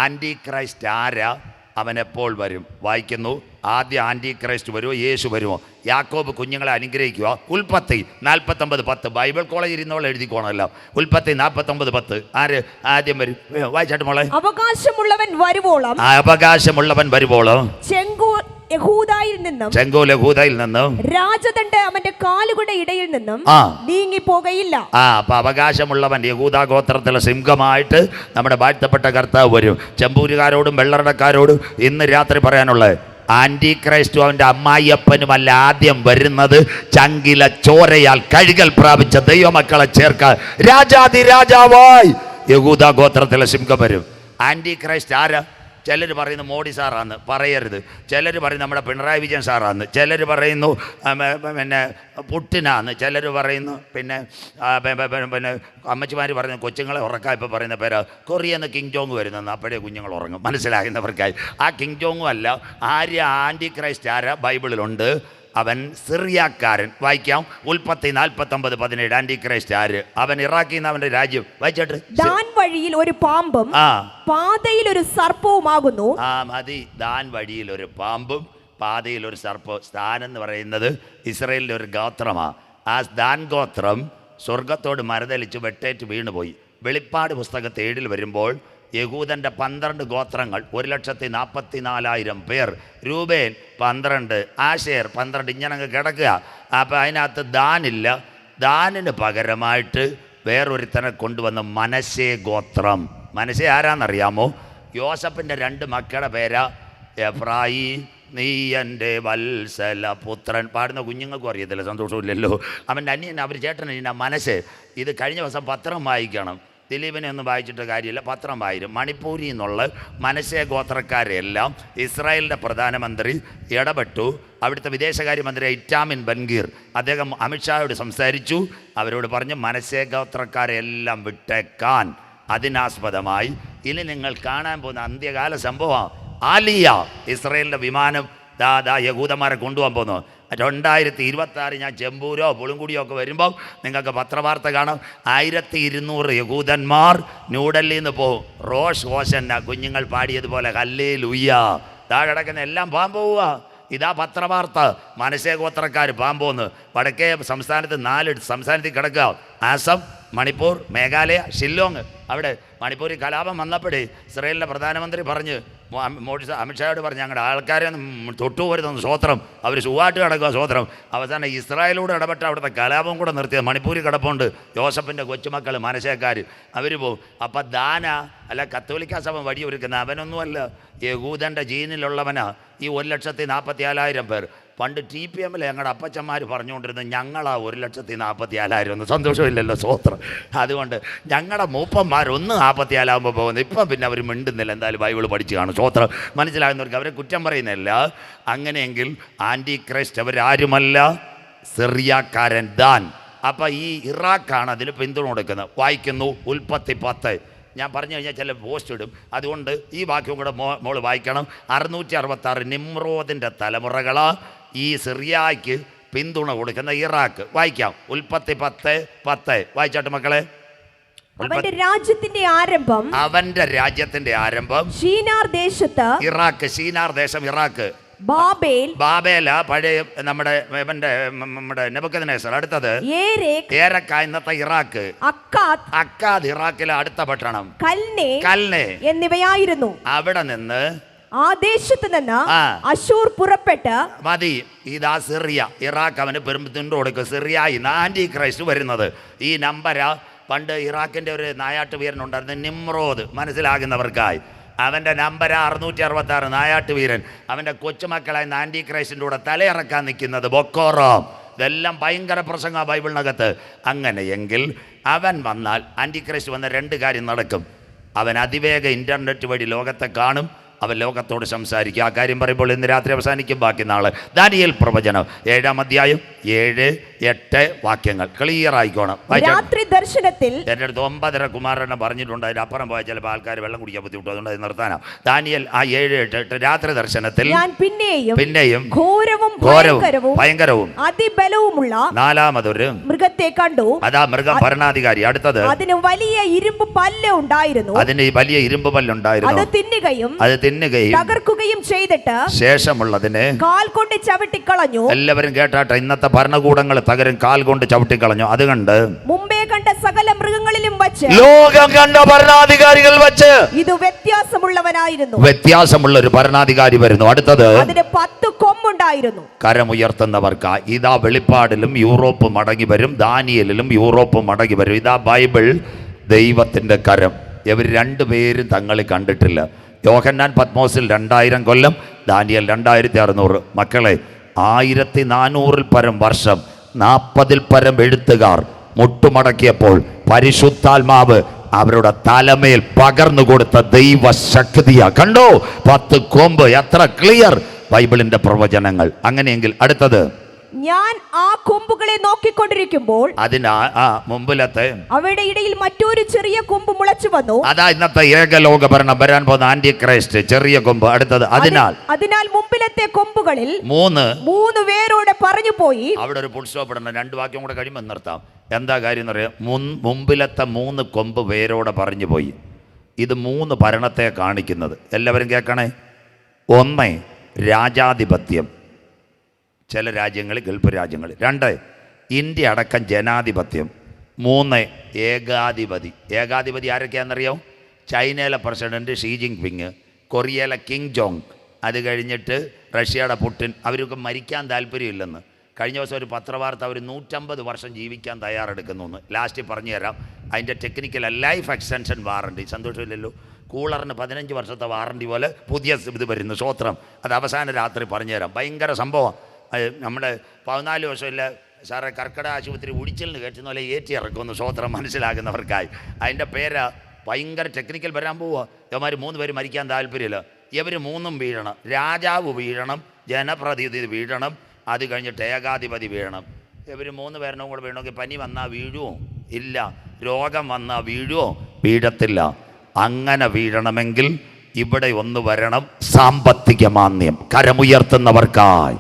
Anti Christ ആരാ, അവൻ എപ്പോൾ വരും? വായിക്കുന്നു. ആദ്യം ആൻറ്റി ക്രൈസ്റ്റ് വരുമോ, യേശു വരുമോ? യാക്കോബ് കുഞ്ഞുങ്ങളെ അനുഗ്രഹിക്കുക. ഉൽപ്പത്തി 49:10. ബൈബിൾ കോളേജിൽ ഇരുന്നോളം എഴുതിക്കോണമല്ലോ. ഉൽപ്പത്തി 49:10. ആര് ആദ്യം വരും? വായിച്ചാട്ട് മോളെ. അവകാശമുള്ളവൻ വരുവോളം, അവകാശമുള്ളവൻ വരുവോളം യഹൂദയിൽ നിന്നും രാജദണ്ഡ് അവന്റെ കാലുകളുടെ ഇടയിൽ നിന്നും നീങ്ങിപ്പോകയില്ല. അപ്പൊ അവകാശമുള്ളവൻ യഹൂദ ഗോത്രത്തിലെ സിംഹമായിട്ട് നമ്മുടെ വാഴ്ത്തപ്പെട്ട കർത്താവ് വരും. ചെമ്പൂരുകാരോടും വെള്ളറടക്കാരോടും ഇന്ന് രാത്രി പറയാനുള്ളത്, ആന്റി ക്രൈസ്റ്റും അവന്റെ അമ്മായിയപ്പനുമല്ല ആദ്യം വരുന്നത്, ചങ്കില ചോരയാൽ കഴുകൽ പ്രാപിച്ച ദൈവമക്കളെ ചേർക്കാൻ രാജാതിരാജാവായി യഹൂദ ഗോത്രത്തിലെ സിംഹം വരും. ആന്റി ക്രൈസ്റ്റ് ആരാ? ചിലർ പറയുന്നു മോഡി സാറാന്ന്, പറയരുത്. ചിലർ പറയുന്നു നമ്മുടെ പിണറായി വിജയൻ സാറാന്ന്, ചിലർ പറയുന്നു പിന്നെ പുട്ടിനാന്ന്, ചിലർ പറയുന്നു പിന്നെ അമ്മച്ചിമാർ പറയുന്നു കൊച്ചുങ്ങളെ ഉറക്കാൻ ഇപ്പോൾ പറയുന്ന പേര് കൊറിയെന്ന് കിങ് ജോങ് വരുന്നെന്ന്. അപ്പോഴേ കുഞ്ഞുങ്ങൾ ഉറങ്ങും, മനസ്സിലാകുന്നവർക്കായി. ആ കിങ് ജോങ്ങും അല്ല. ആര്യ ആൻറ്റി ക്രൈസ്റ്റ് ആരാ? ബൈബിളിലുണ്ട്. അവൻ സിറിയാക്കാരൻ. വായിക്കാം. ഉൽപ്പത്തി 49:17. ആന്റി ക്രൈസ്റ്റ് ആര്? അവൻ ഇറാഖിൽ നിന്ന് അവന്റെ രാജ്യം. വായിച്ചോട്ട്. ദാൻ വഴിയിൽ ഒരു പാമ്പും പാതയിൽ ഒരു സർപ്പവുമാകുന്നു. മതി. ദാൻ വഴിയിൽ ഒരു പാമ്പും പാതയിൽ ഒരു സർപ്പവും. സ്ഥാൻ എന്ന് പറയുന്നത് ഇസ്രായേലിന്റെ ഒരു ഗോത്രമാണ്. ആ ദാൻ ഗോത്രം സ്വർഗത്തോട് മരതലിച്ച് വെട്ടേറ്റ് വീണുപോയി. വെളിപ്പാട് പുസ്തകത്തിൽ 7 വരുമ്പോൾ യഹൂദൻ്റെ 12 ഗോത്രങ്ങൾ 1,44,000 പേർ. രൂബേൻ 12, ആശേർ 12, ഇങ്ങനെ കിടക്കുക. അപ്പോൾ അതിനകത്ത് ദാനില്ല. ദാനിന് പകരമായിട്ട് വേറൊരുത്തനെ കൊണ്ടുവന്ന മനശ്ശെ ഗോത്രം. മനശ്ശെ ആരാന്നറിയാമോ? യോസഫിൻ്റെ 2 മക്കളുടെ പേരാ. എഫ്രായീം നീ എൻ്റെ വത്സല പുത്രൻ. പാടുന്ന കുഞ്ഞുങ്ങൾക്കും അറിയത്തില്ല, സന്തോഷമില്ലല്ലോ. അവൻ്റെ അനിയൻ, അവർ ചേട്ടൻ മനശ്ശെ. ഇത് കഴിഞ്ഞ ദിവസം പത്രം വായിക്കണം. ദിലീപിനെ ഒന്നും വായിച്ചിട്ട് കാര്യമില്ല, പത്രം വായിരും. മണിപ്പൂരിൽ നിന്നുള്ള മനശ്ശെ ഗോത്രക്കാരെല്ലാം ഇസ്രായേലിൻ്റെ പ്രധാനമന്ത്രി ഇടപെട്ടു. അവിടുത്തെ വിദേശകാര്യമന്ത്രി ഇറ്റാമിൻ ബൻഗീർ അദ്ദേഹം അമിത്ഷായോട് സംസാരിച്ചു. അവരോട് പറഞ്ഞു മനശ്ശെ ഗോത്രക്കാരെല്ലാം വിട്ടേക്കാൻ. അതിനാസ്പദമായി ഇനി നിങ്ങൾ കാണാൻ പോകുന്ന അന്ത്യകാല സംഭവം ആലിയ, ഇസ്രായേലിൻ്റെ വിമാനം ദാ യഹൂദന്മാരെ കൊണ്ടുപോകാൻ പോകുന്നു. 2026 ഞാൻ ചെമ്പൂരോ പുളുങ്കുടിയോ ഒക്കെ വരുമ്പോൾ നിങ്ങൾക്ക് പത്രവാർത്ത കാണാം. 1200 യഹൂദന്മാർ ന്യൂഡൽഹിയിൽ നിന്ന് പോകും. റോഷ് ഹോസന്ന കുഞ്ഞുങ്ങൾ പാടിയതുപോലെ ഹല്ലേലൂയ. താഴെ കിടക്കുന്ന എല്ലാം പാമ്പോവുക. ഇതാ പത്രവാർത്ത. മനശ്ശെ ഗോത്രക്കാർ പാമ്പോന്ന്. വടക്കേ സംസ്ഥാനത്ത് 4 സംസ്ഥാനത്തിൽ കിടക്കുക. ആസം, മണിപ്പൂർ, മേഘാലയ, ഷില്ലോങ്. അവിടെ മണിപ്പൂരിൽ കലാപം വന്നപ്പോഴേ ഇസ്രായേലിൻ്റെ പ്രധാനമന്ത്രി പറഞ്ഞ് മോഡി അമിത്ഷായോട് പറഞ്ഞ് ഞങ്ങളുടെ ആൾക്കാരെ തൊട്ടുപോരുന്ന സ്വോത്രം, അവർ സുഖമായിട്ട് കിടക്കുക സ്വോത്രം. അവസാനം ഇസ്രായേലോട് ഇടപെട്ട് അവിടുത്തെ കലാപം കൂടെ നിർത്തിയത്. മണിപ്പൂരിൽ കിടപ്പുണ്ട് യോസഫിൻ്റെ കൊച്ചുമക്കൾ മനശ്ശേക്കാർ, അവർ പോവും. അപ്പം ദാന അല്ല കത്തോലിക്ക സഭ വഴിയൊരുക്കുന്ന അവനൊന്നുമല്ല, യഹൂദൻ്റെ ജീനിലുള്ളവനാ ഈ 1,44,000 പേർ. പണ്ട് TPM ഞങ്ങളുടെ അപ്പച്ചന്മാർ പറഞ്ഞുകൊണ്ടിരുന്നത് ഞങ്ങളാ 1,44,000. സന്തോഷമില്ലല്ലോ, സ്വോത്രം. അതുകൊണ്ട് ഞങ്ങളുടെ മൂപ്പന്മാർ 1,44,000 പോകുന്നത്. ഇപ്പം പിന്നെ അവർ മിണ്ടുന്നില്ല. എന്തായാലും ബൈബിൾ പഠിച്ച് കാണും. സ്വോത്രം. മനസ്സിലാകുന്നവർക്ക് അവരെ കുറ്റം പറയുന്നില്ല. അങ്ങനെയെങ്കിൽ ആൻറ്റി ക്രൈസ്റ്റ് അവരാരുമല്ല, സിറിയാക്കാരൻ ദാൻ. അപ്പം ഈ ഇറാഖാണ് അതിന് പിന്തുണ കൊടുക്കുന്നത്. വായിക്കുന്നു. ഉൽപ്പത്തി 10. ഞാൻ പറഞ്ഞു കഴിഞ്ഞാൽ ചില പോസ്റ്റ് ഇടും, അതുകൊണ്ട് ഈ വാക്യം കൂടെ മോള് വായിക്കണം. 666 നിമ്രോദിൻ്റെ തലമുറകളാ ഈ സിറിയയ്ക്ക് പിന്തുണ കൊടുക്കുന്ന ഇറാഖ്. വായിക്കാം. ഉൽപ്പത്തി 10:10. വായിച്ചാട്ട് മക്കളെ. അവന്റെ രാജ്യത്തിന്റെ ആരംഭം ഷീനാർ ദേശത്ത്, ഇറാഖ്. ഷീനാർ ദേശം ഇറാഖ്. ബാബേല പഴയ നമ്മുടെ നെബൂഖദ്നേസർ. അടുത്തത് ഏരക്ക, ഇന്നത്തെ ഇറാഖ്. അക്കാദ് ഇറാഖിലെ അടുത്ത പട്ടണം. കൽനെ എന്നിവയായിരുന്നു. അവിടെ നിന്ന് ആ ദേശത്ത് നിന്ന് അശൂർ പുറപ്പെട്ട് മതി. ഇതാ സിറിയ. ഇറാഖ് അവന് പെരുമ്പത്തിൻ്റെ കൊടുക്കും. സിറിയ ആന്റി ക്രൈസ്റ്റ് വരുന്നത് ഈ നമ്പരാ. പണ്ട് ഇറാഖിൻ്റെ ഒരു നായാട്ട് വീരനുണ്ടായിരുന്നു, നിമ്രോദ്. മനസ്സിലാകുന്നവർക്കായി അവൻ്റെ നമ്പർ 666, നായാട്ട് വീരൻ. അവൻ്റെ കൊച്ചുമക്കളായി ആൻറ്റി ക്രൈസ്റ്റിൻ്റെ കൂടെ തലയിറക്കാൻ നിൽക്കുന്നത് ബൊക്കോറോം. ഇതെല്ലാം ഭയങ്കര പ്രസംഗമാണ് ബൈബിളിനകത്ത്. അങ്ങനെയെങ്കിൽ അവൻ വന്നാൽ ആൻറ്റി ക്രൈസ്റ്റ് വന്ന 2 കാര്യം നടക്കും. അവൻ അതിവേഗ ഇൻ്റർനെറ്റ് വഴി ലോകത്തെ കാണും. അവൻ ലോകത്തോട് സംസാരിക്കും. ആ കാര്യം പറയുമ്പോൾ ഇന്ന് രാത്രി അവസാനിക്കും. ബാക്കി നാളെ ദാനിയേൽ പ്രവചനം 7-ാം അധ്യായം 7, 8 വാക്യങ്ങൾ ക്ലിയർ ആയിക്കോണം. രാത്രി ദർശനത്തിൽ എൻ്റെ അടുത്ത് 9:30 കുമാരനെ പറഞ്ഞിട്ടുണ്ട്. അതിനപ്പുറം പോയാൽ ചിലപ്പോൾ ആൾക്കാർ വെള്ളം കുടിക്കാൻ ബുദ്ധിമുട്ട്, അതുകൊണ്ട് അത് നിർത്താനാ. ദാനിയേൽ 7:8 രാത്രി ദർശനത്തിൽ ഞാൻ പിന്നെയും ഘോരവും ഭയങ്കരവും അതിബലവുമുള്ള 4ാമതൊരു മൃഗത്തെ കണ്ടു. അതാ മൃഗം ഭരണാധികാരി. അടുത്തത് അതിന് വലിയ ഇരുമ്പ് പല്ല് ഉണ്ടായിരുന്നു. അതിന് വലിയ ഇരുമ്പ് പല്ലുണ്ടായിരുന്നു. അത് തിന്നുകയും തകർക്കുകയും ചെയ്തിട്ട് ശേഷമുള്ളതിന് കാൽ കൊണ്ട് ചവിട്ടിക്കളഞ്ഞു. എല്ലാവരും കേട്ടാട്ടെ, ഇന്നത്തെ ഭരണകൂടങ്ങൾ തകരും, കാൽ കൊണ്ട് ചവിട്ടിക്കളഞ്ഞു. അത് കണ്ട് മുമ്പേ കണ്ട സകല മൃഗങ്ങളിലും വച്ച് ലോകം കണ്ട ഭരണാധികാരികൾ വച്ച് ഇത് വ്യത്യാസമുള്ളവനായിരുന്നു. വ്യത്യാസമുള്ള ഒരു ഭരണാധികാരി വരുന്നു. അടുത്തത് അതിന് 10 കൊമ്പുണ്ടായിരുന്നു. കരമുയർത്തുന്നവർക്ക് ഇതാ വെളിപ്പാടിലും യൂറോപ്പ് മടങ്ങി വരും, ദാനിയേലിലും യൂറോപ്പ് മടങ്ങി വരും. ഇതാ ബൈബിൾ ദൈവത്തിന്റെ കരം. ഇവർ രണ്ടുപേരും തങ്ങളിൽ കണ്ടിട്ടില്ല. യോഹന്നാൻ പത്മോസിൽ 2000 കൊല്ലം, ദാനിയേൽ 2600. മക്കളെ, 1400 പരം വർഷം 40 പരം എഴുത്തുകാർ മുട്ടുമടക്കിയപ്പോൾ പരിശുദ്ധാത്മാവ് അവരുടെ തലമേൽ പകർന്നു കൊടുത്ത ദൈവശക്തിയാ. കണ്ടോ, 10 കൊമ്പ്. എത്ര ക്ലിയർ ബൈബിളിന്റെ പ്രവചനങ്ങൾ. അങ്ങനെയെങ്കിൽ അടുത്തത്, ഞാൻ ആ കൊമ്പുകളെ നോക്കിക്കൊണ്ടിരിക്കുമ്പോൾ മുമ്പിലത്തെ അവയുടെ ഇടയിൽ മറ്റൊരു ചെറിയ കൊമ്പ് മുളച്ചു വന്നു. അതാ ഇന്നത്തെ ഏകലോക ഭരണം വരാൻ പോകുന്ന ആന്റി ക്രൈസ്റ്റ്, ചെറിയ കൊമ്പ്. അടുത്തത്, അതിനാൽ മുമ്പിലത്തെ കൊമ്പുകളിൽ 3 വേരോടെ പറഞ്ഞു പോയി. അവിടെ ഒരു ഫുൾ സ്റ്റോപ്പ് ഇടണം. 2 വാക്യം കൂടെ കഴിയുമ്പോൾ നിർത്താം. എന്താ കാര്യം എന്ന് പറയാം? മുമ്പിലത്തെ 3 കൊമ്പ് വേരോടെ പറഞ്ഞു പോയി. ഇത് 3 ഭരണത്തെ കാണിക്കുന്നത്. എല്ലാവരും കേൾക്കണേ. 1 രാജാധിപത്യം, ചില രാജ്യങ്ങൾ, ഗൾഫ് രാജ്യങ്ങൾ. 2 ഇന്ത്യ അടക്കം ജനാധിപത്യം. 3 ഏകാധിപതി. ഏകാധിപതി ആരൊക്കെയാണെന്നറിയാം? ചൈനയിലെ പ്രസിഡന്റ് ഷീ ജിങ് പിങ്, കൊറിയയിലെ കിങ് ജോങ്, അത് കഴിഞ്ഞിട്ട് റഷ്യയുടെ പുടിൻ. അവർക്ക് മരിക്കാൻ താല്പര്യമില്ലെന്ന്. കഴിഞ്ഞ ദിവസം ഒരു പത്രവാർത്ത, അവർ 150 വർഷം ജീവിക്കാൻ തയ്യാറെടുക്കുന്നു എന്ന്. ലാസ്റ്റ് പറഞ്ഞു തരാം. അതിൻ്റെ ടെക്നിക്കൽ ലൈഫ് എക്സ്റ്റൻഷൻ വാറണ്ടി. സന്തോഷമില്ലല്ലോ? കൂളറിന് 15 വർഷത്തെ വാറണ്ടി പോലെ പുതിയ ഇത് വരുന്നു. സ്വോത്രം. അത് അവസാന രാത്രി പറഞ്ഞു തരാം. ഭയങ്കര സംഭവം. നമ്മുടെ 14 വർഷമില്ല സാറേ, കർക്കിടക ആശുപത്രി ഉടിച്ചിലിന് കയറ്റുന്ന പോലെ ഏറ്റി ഇറക്കുമെന്ന്. സ്വോത്രം മനസ്സിലാകുന്നവർക്കായി. അതിൻ്റെ പേര് ഭയങ്കര ടെക്നിക്കൽ വരാൻ പോവുക. ഇവന്മാർ 3 പേര് മരിക്കാൻ താല്പര്യമില്ല. ഇവർ 3ഉം വീഴണം. രാജാവ് വീഴണം, ജനപ്രതിനിധി വീഴണം, അത് കഴിഞ്ഞിട്ട് ഏകാധിപതി വീഴണം. ഇവർ 3 പേരിനും കൂടെ വീഴണമെങ്കിൽ പനി വന്നാൽ വീഴുമോ? ഇല്ല. രോഗം വന്നാൽ വീഴുമോ? വീഴത്തില്ല. അങ്ങനെ വീഴണമെങ്കിൽ ഇവിടെ ഒന്ന് വരണം, സാമ്പത്തിക മാന്ദ്യം. കരമുയർത്തുന്നവർക്കായി.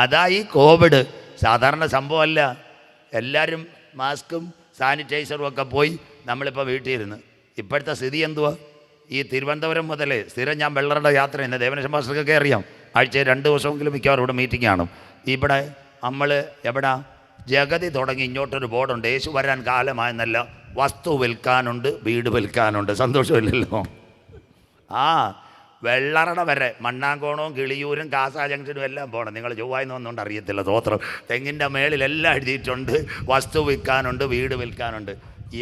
അതാ ഈ കോവിഡ്. സാധാരണ സംഭവമല്ല. എല്ലാവരും മാസ്കും സാനിറ്റൈസറും ഒക്കെ പോയി നമ്മളിപ്പോൾ വീട്ടിലിരുന്ന്. ഇപ്പോഴത്തെ സ്ഥിതി എന്തുവാ? ഈ തിരുവനന്തപുരം മുതലേ സ്ഥിരം ഞാൻ വെള്ളറുടെ യാത്ര തന്നെ. ദേവനേശൻ മാസ്റ്റർക്കൊക്കെ അറിയാം. ആഴ്ചയിൽ 2 ദിവസമെങ്കിലും മിക്കവാറും ഇവിടെ മീറ്റിംഗ് കാണും. ഇവിടെ നമ്മൾ എവിടെ ജഗതി തുടങ്ങി ഇങ്ങോട്ടൊരു ബോർഡുണ്ട്, യേശു വരാൻ കാലമായെന്നല്ല, വസ്തു വിൽക്കാനുണ്ട്, വീട് വിൽക്കാനുണ്ട്. സന്തോഷമില്ലല്ലോ? വെള്ളറട വരെ മണ്ണാങ്കോണവും കിളിയൂരും കാസ ജംഗ്ഷനും എല്ലാം പോകണം. നിങ്ങൾ ചൊവ്വായെന്ന് വന്നുകൊണ്ട് അറിയത്തില്ല. തോത്രം തെങ്ങിൻ്റെ മേളിലെല്ലാം എഴുതിയിട്ടുണ്ട്, വസ്തു വിൽക്കാനുണ്ട്, വീട് വിൽക്കാനുണ്ട്.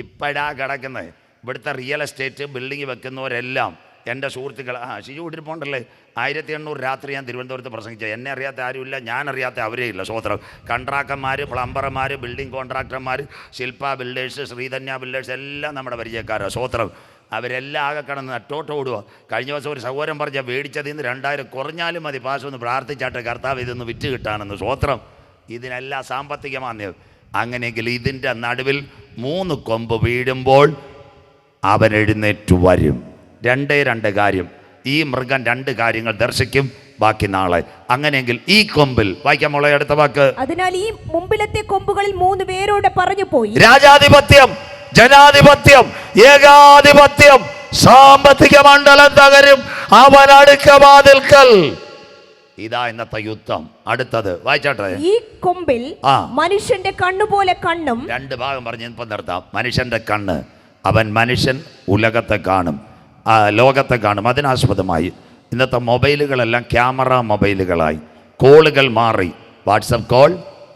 ഇപ്പോഴാ കിടക്കുന്നത്. ഇവിടുത്തെ റിയൽ എസ്റ്റേറ്റ് ബിൽഡിങ് വെക്കുന്നവരെല്ലാം എൻ്റെ സുഹൃത്തുക്കൾ. ഷിജു ഇട്ടിരിപ്പുണ്ടല്ലേ? 1800 രാത്രി ഞാൻ തിരുവനന്തപുരത്ത് പ്രസംഗിച്ചത്. എന്നെ അറിയാത്ത ആരുമില്ല, ഞാൻ അറിയാത്ത അവരേ ഇല്ല. സ്വോത്രം. കൺട്രാക്ടർമാർ, പ്ലംബർമാർ, ബിൽഡിംഗ് കോൺട്രാക്ടർമാർ, ശില്പ ബിൽഡേഴ്സ്, ശ്രീധന്യ ബിൽഡേഴ്സ് എല്ലാം നമ്മുടെ പരിചയക്കാരാണ്. സ്വോത്രം. അവരെല്ലാം ആകെ കിടന്ന് നട്ടോട്ട് ഓടുക. കഴിഞ്ഞ ദിവസം ഒരു സഹോദരൻ പറഞ്ഞാൽ മേടിച്ചതിൽ നിന്ന് 2000 കുറഞ്ഞാലും മതി, പാസ് ഒന്ന് പ്രാർത്ഥിച്ചാട്ടെ കർത്താവ് ഇതൊന്ന് വിറ്റ് കിട്ടാനെന്ന്. സ്വോത്രം. ഇതിനെല്ലാം സാമ്പത്തിക മാന്ദ്യം. അങ്ങനെയെങ്കിൽ ഇതിൻ്റെ നടുവിൽ 3 കൊമ്പ് വീഴുമ്പോൾ അവൻ എഴുന്നേറ്റ് വരും. 2 കാര്യം. ഈ മൃഗം 2 കാര്യങ്ങൾ ദർശിക്കും, ബാക്കി നാളെ. അങ്ങനെയെങ്കിൽ ഈ കൊമ്പിൽ വായിക്കാൻ മോളെ അടുത്ത വാക്ക്. അതിനാൽ ഈ മുമ്പിലത്തെ കൊമ്പുകളിൽ 3 പേരോടെ പറഞ്ഞു പോയി. രാജാധിപത്യം, ജനാധിപത്യം, ഏകാധിപത്യം, സാമ്പത്തിക മണ്ഡലം തകരും. അവൻ അടുക്ക വാതിൽക്കൽ. ഇതാ ഇന്നത്തെ യുദ്ധം. അടുത്തത് വായിച്ചാട്ടെ. ഈ കൊമ്പിൽ മനുഷ്യന്റെ കണ്ണുപോലെ കണ്ണും. 2 ഭാഗം പറഞ്ഞ് ഇപ്പം നിർത്താം. മനുഷ്യന്റെ കണ്ണ്. അവൻ മനുഷ്യൻ ഉലകത്തെ കാണും, ലോകത്തെ കാണും. അതിനാസ്പദമായി ഇന്നത്തെ മൊബൈലുകളെല്ലാം ക്യാമറ മൊബൈലുകളായി. കോളുകൾ മാറി. WhatsApp call,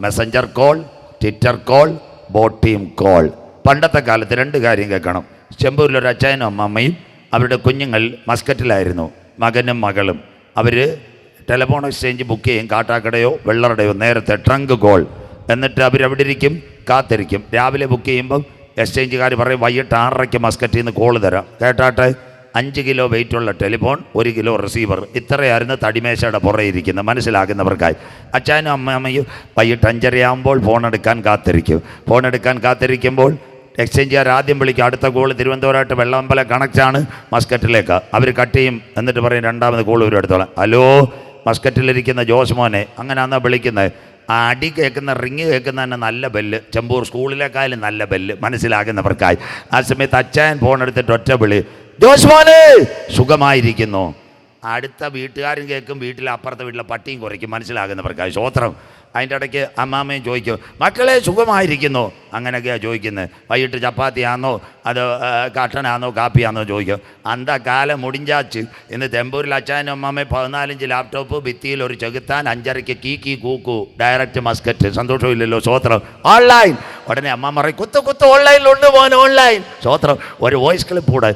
Messenger call, Twitter call, Botim call. പണ്ടത്തെ കാലത്ത് 2 കാര്യം കേൾക്കണം. ചെമ്പൂരിലൊരു അച്ചായനും അമ്മമ്മയും അവരുടെ കുഞ്ഞുങ്ങൾ മസ്കറ്റിലായിരുന്നു, മകനും മകളും. അവർ ടെലിഫോൺ എക്സ്ചേഞ്ച് ബുക്ക് ചെയ്യും, കാട്ടാക്കടയോ വെള്ളറുടെയോ നേരത്തെ ട്രങ്ക് കോൾ. എന്നിട്ട് അവരവിടെ ഇരിക്കും, കാത്തിരിക്കും. രാവിലെ ബുക്ക് ചെയ്യുമ്പം എക്സ്ചേഞ്ചുകാർ പറയും വൈകിട്ട് 6:30 മസ്കറ്റിൽ നിന്ന് കോൾ തരാം, കേട്ടാട്ടെ. 5 കിലോ വെയിറ്റുള്ള ടെലിഫോൺ, 1 കിലോ റിസീവർ, ഇത്രയായിരുന്നു തടിമേശയുടെ പുറയിരിക്കുന്നത്. മനസ്സിലാക്കുന്നവർക്കായി. അച്ഛനും അമ്മയും വൈകിട്ട് 5:30 ഫോൺ എടുക്കാൻ കാത്തിരിക്കുമ്പോൾ എക്സ്ചേഞ്ചുകാർ ആദ്യം വിളിക്കും. അടുത്ത കോൾ തിരുവനന്തപുരമായിട്ട് വെള്ളമ്പലം കണക്റ്റാണ് മസ്കറ്റിലേക്ക്. അവർ കട്ട് ചെയ്യും. എന്നിട്ട് പറയും രണ്ടാമത് കോൾ ഒരു എടുത്തോളാം. ഹലോ, മസ്കറ്റിലിരിക്കുന്ന ജോസ് മോനെ, അങ്ങനെയാണെന്നാ വിളിക്കുന്നത്. ആ അടി കേൾക്കുന്ന, റിങ് കേൾക്കുന്ന തന്നെ നല്ല ബെല്ല്, ചെമ്പൂർ സ്കൂളിലേക്കായാലും നല്ല ബെല്ല്. മനസ്സിലാകുന്നവർക്കായി. ആ സമയത്ത് അച്ഛൻ ഫോൺ എടുത്തിട്ട് ഒറ്റ വിളി, ജോസ് മോനെ സുഖമായിരിക്കുന്നു. അടുത്ത വീട്ടുകാരും കേൾക്കും, വീട്ടിലെ അപ്പുറത്തെ വീട്ടിലെ പട്ടിയും കുറയ്ക്കും. മനസ്സിലാകുന്നവർക്കായി. സ്തോത്രം. അതിൻ്റെ ഇടയ്ക്ക് അമ്മാമ്മയും ചോദിക്കും, മക്കളെ സുഖമായിരിക്കുന്നു. അങ്ങനെയൊക്കെയാണ് ചോദിക്കുന്നത്. വൈകിട്ട് ചപ്പാത്തിയാണോ അത് കട്ടനാണോ കാപ്പിയാണോ ചോദിക്കും. കാലം മുടിഞ്ചാച്ച്. ഇന്ന് തെമ്പൂരിൽ അച്ഛനും അമ്മാമ്മയും 14 ലാപ്ടോപ്പ്, ഭിത്തിയിൽ ഒരു ചെകുത്താൻ, 5:30 കീ കൂക്കു, ഡയറക്റ്റ് മസ്കറ്റ്. സന്തോഷമില്ലല്ലോ. സ്തോത്രം. ഓൺലൈൻ. ഉടനെ അമ്മ പറയും, കുത്ത് ഓൺലൈനിലുണ്ട് മോൻ, ഓൺലൈൻ. സ്തോത്രം. ഒരു വോയിസ് ക്ലിപ്പ് കൂടെ.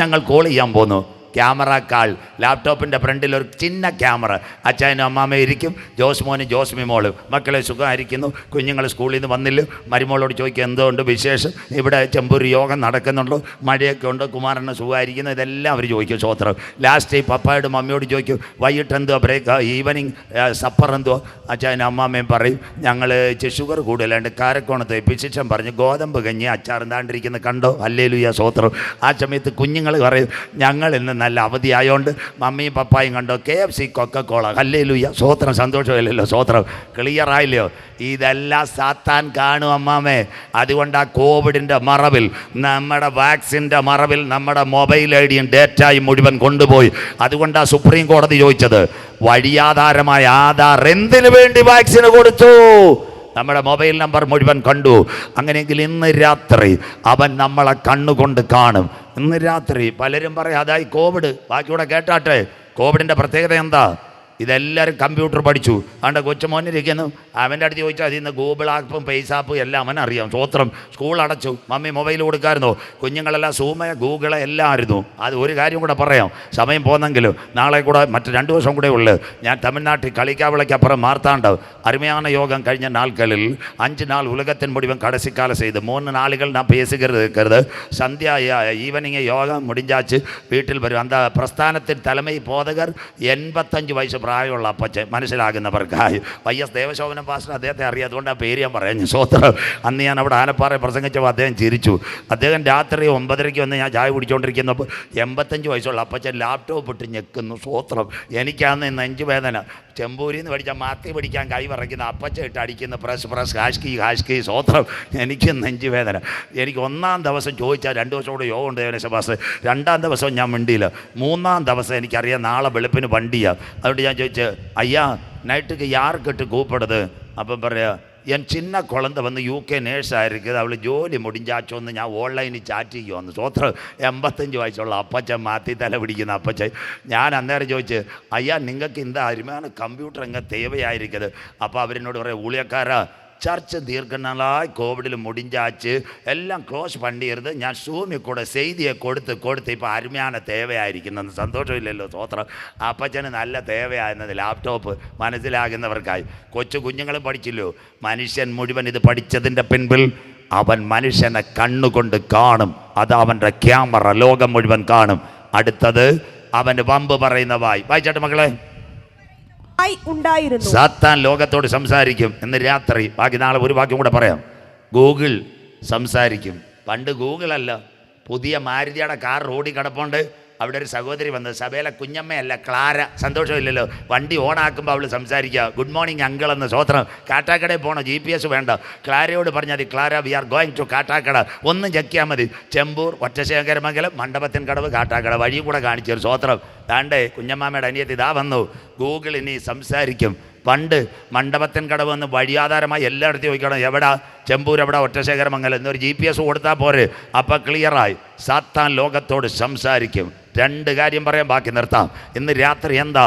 ഞങ്ങൾ കോൾ ചെയ്യാൻ പോന്നു. ക്യാമറ കാൾ, ലാപ്ടോപ്പിൻ്റെ ഫ്രണ്ടിൽ ഒരു ചിന്ന ക്യാമറ. അച്ഛനും അമ്മാമ്മയും ഇരിക്കും, ജോസ് മോനും ജോസ്മി മോളും. മക്കളെ സുഖമായിരിക്കുന്നു. കുഞ്ഞുങ്ങൾ സ്കൂളിൽ നിന്ന് വന്നില്ല. മരുമോളോട് ചോദിക്കുക, എന്തുകൊണ്ട് വിശേഷം? ഇവിടെ ചെമ്പൂർ യോഗം നടക്കുന്നുണ്ടോ? മഴയൊക്കെ ഉണ്ടോ? കുമാരന് സുഖമായിരിക്കുന്നു. ഇതെല്ലാം അവർ ചോദിക്കും. സ്തോത്രം. ലാസ്റ്റ് പപ്പായോട് മമ്മിയോട് ചോദിക്കും, വൈകിട്ട് എന്തുവാ ബ്രേക്ക്, ഈവനിങ് സപ്പർ എന്തുവാ? അച്ഛനും അമ്മാമ്മയും പറയും, ഞങ്ങൾ ഷുഗർ കൂടുതലാണ്ട് കാരക്കോണത്ത് പിശിച്ചൻ പറഞ്ഞ് ഗോതമ്പ് കഞ്ഞി അച്ചാറുണ്ടാണ്ടിരിക്കുന്ന കണ്ടോ? ഹല്ലേലൂയ. സ്തോത്രം. ആ സമയത്ത് കുഞ്ഞുങ്ങൾ പറയും, ഞങ്ങൾ ഇന്ന് നല്ല അവധിയായോണ്ട് മമ്മിയും പപ്പായും കണ്ടോ KFC കൊക്കക്കോള. ഹല്ലേലൂയ. സ്തോത്രം. സന്തോഷമില്ലല്ലോ. സ്തോത്രം. ക്ലിയർ ആയില്ലയോ? ഇതെല്ലാം സാത്താൻ കാണും അമ്മാമേ. അതുകൊണ്ട് ആ കോവിഡിൻ്റെ മറവിൽ, നമ്മുടെ വാക്സിൻ്റെ മറവിൽ നമ്മുടെ മൊബൈൽ ഐഡിയും ഡേറ്റയും മുഴുവൻ കൊണ്ടുപോയി. അതുകൊണ്ടാണ് സുപ്രീം കോടതി ചോദിച്ചത്, വഴിയാധാരമായ ആധാർ എന്തിനു വേണ്ടി വാക്സിന് കൊടുത്തു? നമ്മുടെ മൊബൈൽ നമ്പർ മുഴുവൻ കണ്ടു. അങ്ങനെയെങ്കിൽ ഇന്ന് രാത്രി അവൻ നമ്മളെ കണ്ണുകൊണ്ട് കാണും. ഇന്ന് രാത്രി പലരും പറയും അതായി കോവിഡ്. ബാക്കിയൂടെ കേട്ടാട്ടെ. കോവിഡിൻ്റെ പ്രത്യേകത എന്താ? ഇതെല്ലാവരും കമ്പ്യൂട്ടർ പഠിച്ചു. അതുകൊണ്ട് കൊച്ചുമോനിരിക്കുന്നു. അവൻ്റെ അടുത്ത് ചോദിച്ചാൽ അതിൽ നിന്ന് ഗൂഗിൾ ആപ്പും ഫേസ് ആപ്പും എല്ലാം അവനറിയാം. സ്തോത്രം. സ്കൂൾ അടച്ചു. മമ്മി മൊബൈൽ കൊടുക്കാമായിരുന്നു. കുഞ്ഞുങ്ങളെല്ലാം സൂമ ഗൂഗിള് എല്ലാം ആയിരുന്നു. അത് ഒരു കാര്യം കൂടെ പറയാം, സമയം പോന്നെങ്കിലും. നാളെ കൂടെ മറ്റ് 2 ദിവസം കൂടെ ഉള്ളു. ഞാൻ തമിഴ്നാട്ടിൽ കളിക്കാവിളയ്ക്കപ്പുറം മാർത്താണ്ട് അരുമയാണ് യോഗം കഴിഞ്ഞ നാൾക്കളിൽ 5 നാൾ ഉലകത്തിൻ മുഴുവൻ കടസിക്കാല ചെയ്ത് 3 നാളുകൾ ഞാൻ പേசுகிறது. സന്ധ്യ ഈവനിങ് യോഗം മുടിഞ്ചാച്ച് വീട്ടിൽ വരും. പ്രസ്ഥാനത്തിൽ തലമൈ പോതകർ 85 വയസ്സ് പ്രായമുള്ള അപ്പച്ചൻ. മനസ്സിലാകുന്നവർക്കായി. YS ദേവശോഭനം പാസ്റ്റർ അദ്ദേഹത്തെ അറിയാം. അതുകൊണ്ട് ആ പേര് ഞാൻ പറഞ്ഞു. സ്തോത്രം. അന്ന് ഞാൻ അവിടെ ആനപ്പാറ പ്രസംഗിച്ചപ്പോൾ അദ്ദേഹം ചിരിച്ചു. അദ്ദേഹം രാത്രി 9:30 വന്ന് ഞാൻ ചായ കുടിച്ചുകൊണ്ടിരിക്കുന്നപ്പോൾ 85 വയസ്സുള്ള അപ്പച്ചൻ ലാപ്ടോപ്പ് ഇട്ട് ഞെക്കുന്നു. സ്തോത്രം. എനിക്കാന്ന് നെഞ്ച് വേദന. ചെമ്പൂരിൽ നിന്ന് പഠിച്ചാൽ മാത്തി പിടിക്കാൻ കൈ വിറയ്ക്കുന്ന അപ്പച്ച ഇട്ട് അടിക്കുന്ന പ്രസ് ഹാഷ്കി. സ്തോത്രം. എനിക്ക് നെഞ്ച് വേദന. എനിക്ക് 1-ാം ദിവസം ചോദിച്ചാൽ 2 ദിവസം കൂടെ യോഗം ഉണ്ട് ദേവനശബാസ്. 2-ാം ദിവസം ഞാൻ മിണ്ടിയില്ല. 3-ാം ദിവസം എനിക്കറിയാം നാളെ വെളുപ്പിന് വണ്ടിയാണ്. അതുകൊണ്ട് ഞാൻ ചോദിച്ചു, അയ്യാ നൈட்டுக்கு யாருக்கிட்டு கூப்பிடுது? അപ്പം പറയാ, என் சின்ன குழந்தை வந்து UK നേഴ്സാണ് இருக்குது, അവൾ ജോലി മുടിഞ്ചാച്ചോന്ന് ഞാൻ ഓൺലൈനിൽ ചാറ്റ് ചെയ്യുമെന്ന്. സ്തോത്രം. 85 വയസ്സുള്ള അപ്പച്ചൻ മാറ്റി തല പിടിക്കുന്ന അപ്പച്ചൻ. ഞാൻ അന്നേരം ചോദിച്ചു, അയ്യാ നിങ്ങൾക്ക് இந்த അരുமையான കമ്പ്യൂട്ടർ എങ്ങനെ தேவையாயிருக்குது? അപ്പോൾ അവരെന്നോട് പറയാം, ഊളിയക്കാരാ சர்ச்சு தீர்க்க நாளாய் கோவிடில் முடிஞ்சாச்சு, எல்லாம் க்ளோஸ் பண்ணிடுறது. ഞാൻ സൂമിൽ കൂടെ ചെയ്തിയെ കൊടുത്ത് ഇപ്പോൾ അരുമയാണ് തേവയായിരിക്കുന്നത്. സന്തോഷം ഇല്ലല്ലോ. സ്തോത്രം. അപ്പച്ചന് നല്ല തേവയായിരുന്നത് ലാപ്ടോപ്പ്. മനസ്സിലാകുന്നവർക്കായി. കൊച്ചു കുഞ്ഞുങ്ങളും പഠിച്ചില്ലോ. മനുഷ്യൻ മുഴുവൻ ഇത് പഠിച്ചതിൻ്റെ പിൻപിൽ അവൻ മനുഷ്യനെ കണ്ണുകൊണ്ട് കാണും. അത് അവൻ്റെ ക്യാമറ ലോകം മുഴുവൻ കാണും. അടുത്തത് അവൻ്റെ വമ്പ് പറയുന്ന വായിച്ചാട്ട് മക്കളെ. സാത്താൻ ലോകത്തോട് സംസാരിക്കും ഇന്ന് രാത്രി. ബാക്കി നാളെ ഒരു വാക്യം കൂടെ പറയാം. ഗൂഗിൾ സംസാരിക്കും. പണ്ട് ഗൂഗിളല്ല, പുതിയ മാരുതിയുടെ കാർ റോഡിൽ കിടപ്പുണ്ട്. അവിടെ ഒരു സഹോദരി വന്നത്, സഭയിലെ കുഞ്ഞമ്മയല്ല, ക്ലാര. സന്തോഷമില്ലല്ലോ. വണ്ടി ഓണാക്കുമ്പോൾ അവൾ സംസാരിക്കുക, ഗുഡ് മോർണിംഗ് അങ്കിൾ എന്ന്. സ്തോത്രം. കാട്ടാക്കടയിൽ പോകണം, GPS വേണ്ട. ക്ലാരയോട് പറഞ്ഞാൽ മതി, Clara we are going to Kattakada. ഒന്നും ചെക്കിയാൽ മതി. ചെമ്പൂർ, ഒറ്റശേഖരമംഗലം, മണ്ഡപത്തിൻ കടവ്, കാട്ടാക്കട. വഴി കൂടെ കാണിച്ചു. സ്തോത്രം. താണ്ടേ കുഞ്ഞമ്മാമ്മയുടെ അനിയത്തി ഇതാ വന്നു. ഗൂഗിൾ ഇനി സംസാരിക്കും. പണ്ട് മണ്ഡപത്തിൻ കടവ് എന്ന് വഴിയാധാരമായി എല്ലായിടത്തും ചോദിക്കണം, എവിടാ? ചെമ്പൂർ എവിടെ? ഒറ്റശേഖരമംഗലം. എന്നൊരു GPS കൊടുത്താൽ പോരെ. അപ്പം ക്ലിയറായി. സാത്താൻ ലോകത്തോട് സംസാരിക്കും. 2 കാര്യം പറയാൻ, ബാക്കി നിർത്താം. ഇന്ന് രാത്രി എന്താ?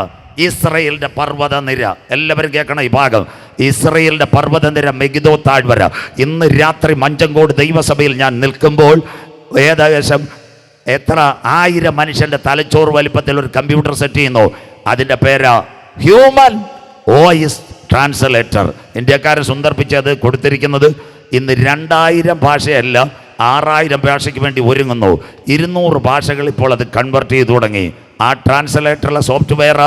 ഇസ്രയേലിൻ്റെ പർവ്വതനിര. എല്ലാവരും കേൾക്കണം ഈ ഭാഗം. ഇസ്രയേലിൻ്റെ പർവ്വതനിര, മെഗിദോ താഴ്വര. ഇന്ന് രാത്രി മഞ്ചങ്കോട് ദൈവസഭയിൽ ഞാൻ നിൽക്കുമ്പോൾ ഏകദേശം എത്ര 1000 മനുഷ്യൻ്റെ തലച്ചോറ് വലിപ്പത്തിൽ ഒരു കമ്പ്യൂട്ടർ സെറ്റ് ചെയ്യുന്നു. അതിൻ്റെ പേരാ ഹ്യൂമൻ വോയിസ് ട്രാൻസ്ലേറ്റർ. ഇന്ത്യക്കാരെ സുന്ദർപ്പിച്ചത് കൊടുത്തിരിക്കുന്നത്. ഇന്ന് 2000 ഭാഷയല്ല, 6000 ഭാഷയ്ക്ക് വേണ്ടി ഒരുങ്ങുന്നു. 200 ഭാഷകൾ ഇപ്പോൾ അത് കൺവെർട്ട് ചെയ്തു തുടങ്ങി. ആ ട്രാൻസ്ലേറ്ററുള്ള സോഫ്റ്റ്വെയർ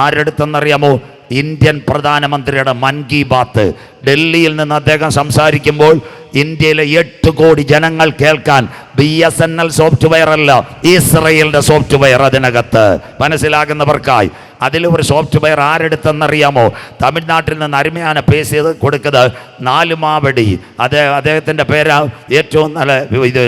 ആരെടുത്തെന്നറിയാമോ? ഇന്ത്യൻ പ്രധാനമന്ത്രിയുടെ മൻ കി ബാത്ത്. ഡൽഹിയിൽ നിന്ന് അദ്ദേഹം സംസാരിക്കുമ്പോൾ ഇന്ത്യയിലെ 8 കോടി ജനങ്ങൾ കേൾക്കാൻ BSNL സോഫ്റ്റ്വെയർ അല്ല, ഇസ്രയേലിൻ്റെ സോഫ്റ്റ്വെയർ അതിനകത്ത്. മനസ്സിലാകുന്നവർക്കായി അതിലൊരു സോഫ്റ്റ്വെയർ ആരെടുത്തെന്നറിയാമോ? തമിഴ്നാട്ടിൽ നിന്ന് അരുമയാണ് പേസ് ചെയ്ത് കൊടുക്കുന്നത്. 4 മാവടി. അദ്ദേഹത്തിൻ്റെ പേര് ഏറ്റവും നല്ല ഇത്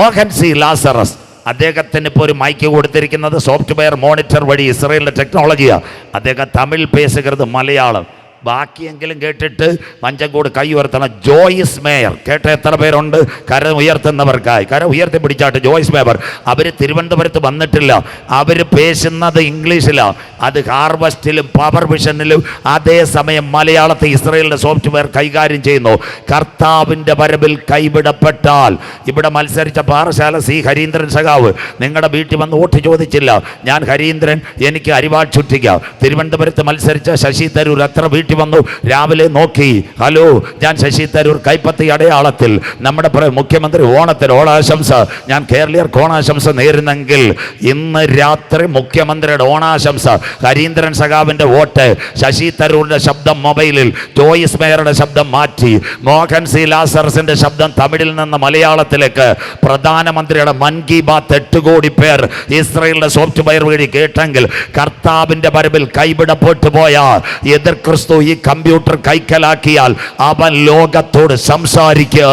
മോഹൻ സി ലാസറസ്. അദ്ദേഹത്തിന് ഇപ്പോൾ ഒരു മൈക്ക് കൊടുത്തിരിക്കുന്നത് സോഫ്റ്റ്വെയർ മോണിറ്റർ വഴി ഇസ്രയേലിൻ്റെ ടെക്നോളജിയാണ്. അദ്ദേഹം തമിഴ് പേസുകരുത് മലയാളം. ബാക്കിയെങ്കിലും കേട്ടിട്ട് മഞ്ചങ്കോട് കൈ ഉയർത്തണം. ജോയിസ് മേയർ കേട്ട എത്ര പേരുണ്ട്? കര ഉയർത്തുന്നവർക്കായി കര ഉയർത്തി പിടിച്ചാട്ട് ജോയിസ് മേയർ. അവർ തിരുവനന്തപുരത്ത് വന്നിട്ടില്ല, അവർ പേശുന്നത് ഇംഗ്ലീഷിലാണ്. അത് ഹാർവസ്റ്റിലും പവർ വിഷനിലും അതേസമയം മലയാളത്തെ ഇസ്രയേലിൻ്റെ സോഫ്റ്റ്വെയർ കൈകാര്യം ചെയ്യുന്നു. കർത്താവിൻ്റെ വരവിൽ കൈവിടപ്പെട്ടാൽ, ഇവിടെ മത്സരിച്ച പാറശാല സി ഹരീന്ദ്രൻ സഖാവ് നിങ്ങളുടെ വീട്ടിൽ വന്ന് വോട്ട് ചോദിച്ചില്ല. ഞാൻ ഹരീന്ദ്രൻ, എനിക്ക് അരിവാൾ ചുറ്റിക്കാം. തിരുവനന്തപുരത്ത് മത്സരിച്ച ശശി തരൂർ എത്ര വീട്ടിൽ വന്നു? രാവിലെ നോക്കി, ഹലോ ഞാൻ ശശി തരൂർ, കൈപ്പത്തി അടയാളത്തിൽ നമ്മുടെ മുഖ്യമന്ത്രി ഓണത്തിന് ഓണാശംസ, ഞാൻ കേരളീയർക്ക് ഓണാശംസ നേരുന്നെങ്കിൽ ഇന്ന് രാത്രി മുഖ്യമന്ത്രിയുടെ ഓണാശംസ, ഹരീന്ദ്രൻ സഖാവിൻ്റെ വോട്ട്, ശശി തരൂരിൻ്റെ ശബ്ദം മൊബൈലിൽ, ജോയിസ് മേയറുടെ ശബ്ദം മാറ്റി, മോഹൻ സി ലാസറസിൻ്റെ ശബ്ദം തമിഴിൽ നിന്ന് മലയാളത്തിലേക്ക്, പ്രധാനമന്ത്രിയുടെ മൻ കി ബാത്ത് 8 കോടി പേർ ഇസ്രയേലിൻ്റെ സോഫ്റ്റ്വെയർ വഴി കേട്ടെങ്കിൽ, കർത്താവിൻ്റെ വരവിൽ കൈവിടപ്പെട്ടു പോയ എതിർ ക്രിസ്തു ഈ കമ്പ്യൂട്ടർ കൈക്കലാക്കിയാൽ അവൻ ലോകത്തോട് സംസാരിക്കുക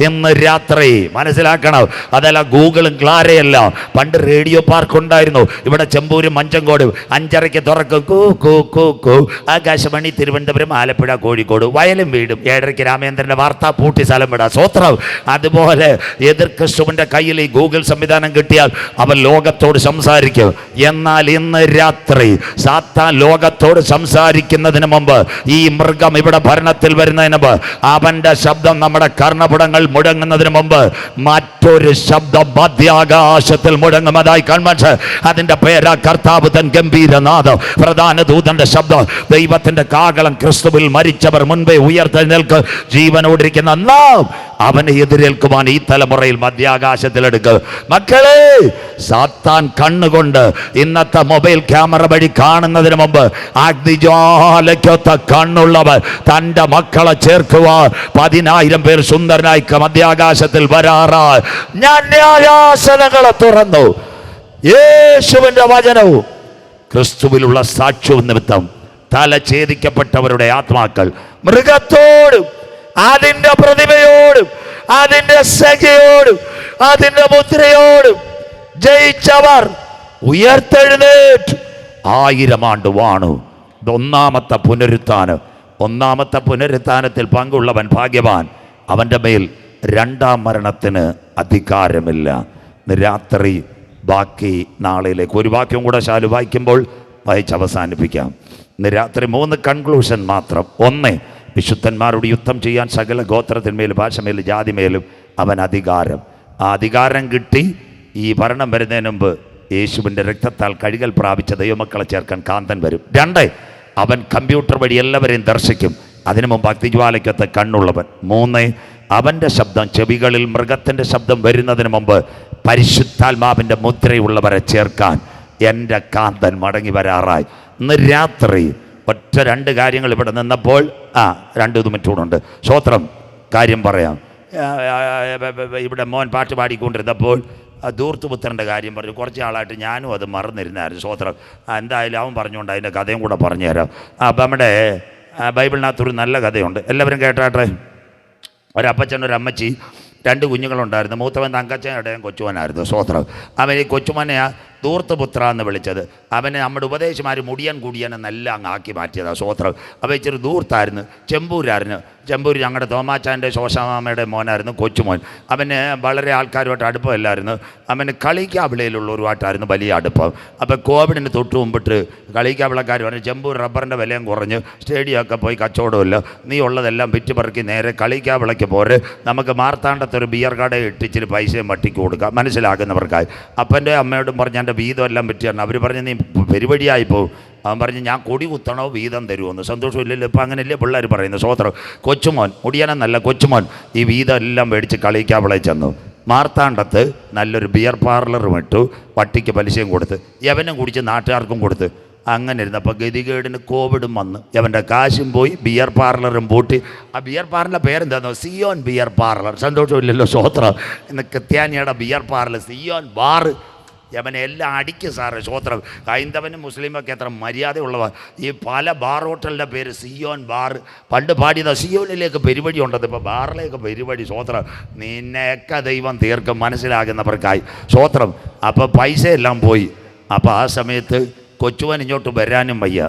ഇന്ന് രാത്രി. മനസ്സിലാക്കണം, അതല്ല ഗൂഗിളും ക്ലാരയല്ല. പണ്ട് റേഡിയോ പാർക്ക് ഉണ്ടായിരുന്നു ഇവിടെ ചെമ്പൂരും മഞ്ചങ്കോടും. 5:30 തുറക്കും, കൂ കൂ കൂ കൂ. ആകാശവാണി തിരുവനന്തപുരം, ആലപ്പുഴ, കോഴിക്കോട്. വയലും വീടും 7:30 രാമേന്ദ്രൻ്റെ വാർത്താ പൂട്ടി സ്ഥലം വിടാം. സ്വത്രം. അതുപോലെ എതിർ ക്രിസ്തുവിൻ്റെ കയ്യിൽ ഈ ഗൂഗിൾ സംവിധാനം കിട്ടിയാൽ അവൻ ലോകത്തോട് സംസാരിക്കും. എന്നാൽ ഇന്ന് രാത്രി സാത്താൻ ലോകത്തോട് സംസാരിക്കുന്നതിന് മുമ്പ്, ഈ മൃഗം ഇവിടെ ഭരണത്തിൽ വരുന്നതിന് മുമ്പ്, അവന്റെ ശബ്ദം നമ്മുടെ കർണപുടങ്ങൾ മുഴങ്ങുന്നതിന് മുമ്പ് മറ്റൊരു ശബ്ദം മധ്യാകാശത്തിൽ മുഴങ്ങുന്നതായി കൺവെൻഷൻ. അതിന്റെ പേരാ കർത്താവ് തൻ ഗംഭീരനാഥം, പ്രധാന ദൂതന്റെ ശബ്ദം. ദൈവത്തിന്റെ കാഹളം. ക്രിസ്തുവിൽ മരിച്ചവർ മുൻപേ ഉയർത്തെഴുന്നേൽക്ക്. ജീവനോടിരിക്കുന്ന നാം അവനെ എതിരേൽക്കുവാൻ ഈ തലമുറയിൽ മധ്യാകാശത്തിലെടുക്കുക. മക്കളെ, സാത്താൻ കണ്ണുകൊണ്ട് ഇന്നത്തെ മൊബൈൽ ക്യാമറ വഴി കാണുന്നതിന് മുമ്പ് അഗ്നിജ്വാലയ്ക്കൊത്ത കണ്ണുള്ളവർ തൻ്റെ മക്കളെ ചേർക്കുവാൻ 10,000 പേർ സുന്ദരനായി മധ്യാകാശത്തിൽ വരാറായി. ഞാൻ ന്യായാസനങ്ങളെ തുറന്നു. യേശുവിൻ്റെ വചനവും ക്രിസ്തുവിലുള്ള സാക്ഷ്യവും നിമിത്തം തല ഛേദിക്കപ്പെട്ടവരുടെ ആത്മാക്കൾ മൃഗത്തോടും അതിൻ്റെ പ്രതിമയോടും അതിൻ്റെ സഖിയോടും അതിൻ്റെ മുദ്രയോടും ജയിച്ചവർ ഉയർത്തെഴുന്നേറ്റ് 1000 ആണ്ട് വാണു. ഒന്നാമത്തെ പുനരുത്ഥാനം. ഒന്നാമത്തെ പുനരുത്ഥാനത്തിൽ പങ്കുള്ളവൻ ഭാഗ്യവാൻ. അവൻ്റെ മേൽ 2ാം മരണത്തിന് അധികാരമില്ല. രാത്രി ബാക്കി നാളിലേക്ക് ഒരു വാക്യം കൂടെ ശാലു വായിക്കുമ്പോൾ വായിച്ച് അവസാനിപ്പിക്കാം. ഇന്ന് രാത്രി 3 കൺക്ലൂഷൻ മാത്രം. 1, വിശുദ്ധന്മാരോട് യുദ്ധം ചെയ്യാൻ സകല ഗോത്രത്തിന്മേലും ഭാഷമേലും ജാതിമേലും അവൻ അധികാരം. ആ അധികാരം കിട്ടി ഈ ഭരണം വരുന്നതിന് മുമ്പ് യേശുവിൻ്റെ രക്തത്താൽ കഴുകൽ പ്രാപിച്ച ദൈവമക്കളെ ചേർക്കാൻ കാന്തൻ വരും. 2, അവൻ കമ്പ്യൂട്ടർ വഴി എല്ലാവരെയും ദർശിക്കും. അതിനു മുമ്പ് അഗ്നിജ്വാലയ്ക്കകത്ത് കണ്ണുള്ളവൻ. 3, അവൻ്റെ ശബ്ദം ചെവികളിൽ മൃഗത്തിൻ്റെ ശബ്ദം വരുന്നതിന് മുമ്പ് പരിശുദ്ധാത്മാവിൻ്റെ മുദ്രയുള്ളവരെ ചേർക്കാൻ എൻ്റെ കാന്തൻ മടങ്ങി വരാറായി. ഇന്ന് രാത്രി ഒറ്റ 2 കാര്യങ്ങൾ ഇവിടെ നിന്നപ്പോൾ 2 മിനിറ്റൂടുണ്ട്. സ്തോത്രം. കാര്യം പറയാം. ഇവിടെ മോൻ പാട്ട് പാടിക്കൊണ്ടിരുന്നപ്പോൾ ധൂർത്തുപുത്രൻ്റെ കാര്യം പറഞ്ഞു. കുറച്ച് ആളായിട്ട് ഞാനും അത് മറന്നിരുന്നായിരുന്നു. സ്തോത്രം. എന്തായാലും അവൻ പറഞ്ഞുകൊണ്ട് അതിൻ്റെ കഥയും കൂടെ പറഞ്ഞു തരാം. അപ്പം നമ്മുടെ ബൈബിളിനകത്തൊരു നല്ല കഥയുണ്ട്, എല്ലാവരും കേട്ടാട്ടെ. ഒരപ്പച്ചൻ ഒരമ്മച്ചി 2 കുഞ്ഞുങ്ങളുണ്ടായിരുന്നു. മൂത്തവൻ തങ്കച്ചൻ, ഇടയൻ കൊച്ചുവനായിരുന്നു. സ്തോത്രം. അവൻ ഈ കൊച്ചുമനെ ധൂർത്തുപുത്ര എന്ന് വിളിച്ചത്. അവനെ നമ്മുടെ ഉപദേശമാർ മുടിയൻ കുടിയൻ എന്നെല്ലാം അങ്ങ് ആക്കി മാറ്റിയതാണ്. സ്തോത്രം. അവൻ ഇച്ചിരി ധൂർത്തായിരുന്നു. ചെമ്പൂരായിരുന്നു. ചെമ്പൂർ ഞങ്ങളുടെ തോമാച്ചാൻ്റെ ശോശാമ്മയുടെ മോനായിരുന്നു കൊച്ചുമോൻ. അവന് വളരെ ആൾക്കാരുമായിട്ട് അടുപ്പമില്ലായിരുന്നു. അവന് കളിക്കാവിളയിലുള്ളവരുമായിട്ടായിരുന്നു വലിയ അടുപ്പം. അപ്പോൾ കോവിഡിന് തൊട്ട് മുമ്പിട്ട് കളിക്കാവിളക്കാർ പറഞ്ഞു, ചെമ്പൂർ റബ്ബറിൻ്റെ വിലയും കുറഞ്ഞ് സ്റ്റേഡിയമൊക്കെ പോയി കച്ചവടമില്ല, നീ ഉള്ളതെല്ലാം വിറ്റ് പറക്കി നേരെ കളിക്കാവിളയ്ക്ക് പോരെ, നമുക്ക് മാർത്താണ്ടത്തൊരു ബിയർ കട ഇട്ടിച്ചിരി പൈസയും വട്ടിക്ക് കൊടുക്കാം. മനസ്സിലാക്കുന്നവർക്കായി അപ്പൻ്റെ അമ്മയോടും പറഞ്ഞ് എൻ്റെ വീതം എല്ലാം വിറ്റ് തരണം. അവർ പറഞ്ഞ് നീ പരിപാടിയായിപ്പോൾ അവൻ പറഞ്ഞു ഞാൻ കൊടി കുത്തണോ വീതം തരുമെന്ന്. സന്തോഷമില്ലല്ലോ, ഇപ്പം അങ്ങനെയല്ലേ പിള്ളേർ പറയുന്നത്. സ്വോത്രം. കൊച്ചുമോൻ, മുടിയനെന്നല്ല കൊച്ചുമോൻ, ഈ വീതം എല്ലാം മേടിച്ച് കളിക്കാവളെ ചെന്നു. മാർത്താണ്ഡത്ത് നല്ലൊരു ബിയർ പാർലറും ഇട്ടു, പട്ടിക്ക് പലിശയും കൊടുത്ത്, യവനും കുടിച്ച് നാട്ടുകാർക്കും കൊടുത്ത്. അങ്ങനെ ഇരുന്നപ്പോൾ ഗതികേടിന് കോവിഡും വന്ന് യവൻ്റെ കാശും പോയി, ബിയർ പാർലറും പൂട്ടി. ആ ബിയർ പാർലറിൻ്റെ പേരെന്താണെന്നോ? Zion beer parlour. സന്തോഷമില്ലല്ലോ, സ്വോത്രം. ഇന്ന് ക്രിസ്ത്യാനിയുടെ ബിയർ പാർലർ സിയോൻ ബാർ. യവനെ എല്ലാം അടിക്കും സാറ്. സ്വോത്രം. ഹൈന്ദവനും മുസ്ലിമൊക്കെ എത്ര മര്യാദയുള്ളവ. ഈ പല ബാർ ഹോട്ടലിൻ്റെ പേര് സിയോൻ ബാർ. പണ്ട് പാടിയതാ സിയോനിലേക്ക് പരിപാടി ഉണ്ടത്, ഇപ്പോൾ ബാറിലേക്ക് പരിപാടി. സ്വോത്രം. നിന്നെയൊക്കെ ദൈവം തീർക്കും മനസ്സിലാകുന്നവർക്കായി. സ്വോത്രം. അപ്പോൾ പൈസ എല്ലാം പോയി. അപ്പോൾ ആ സമയത്ത് കൊച്ചുവൻ ഇങ്ങോട്ട് വരാനും വയ്യ,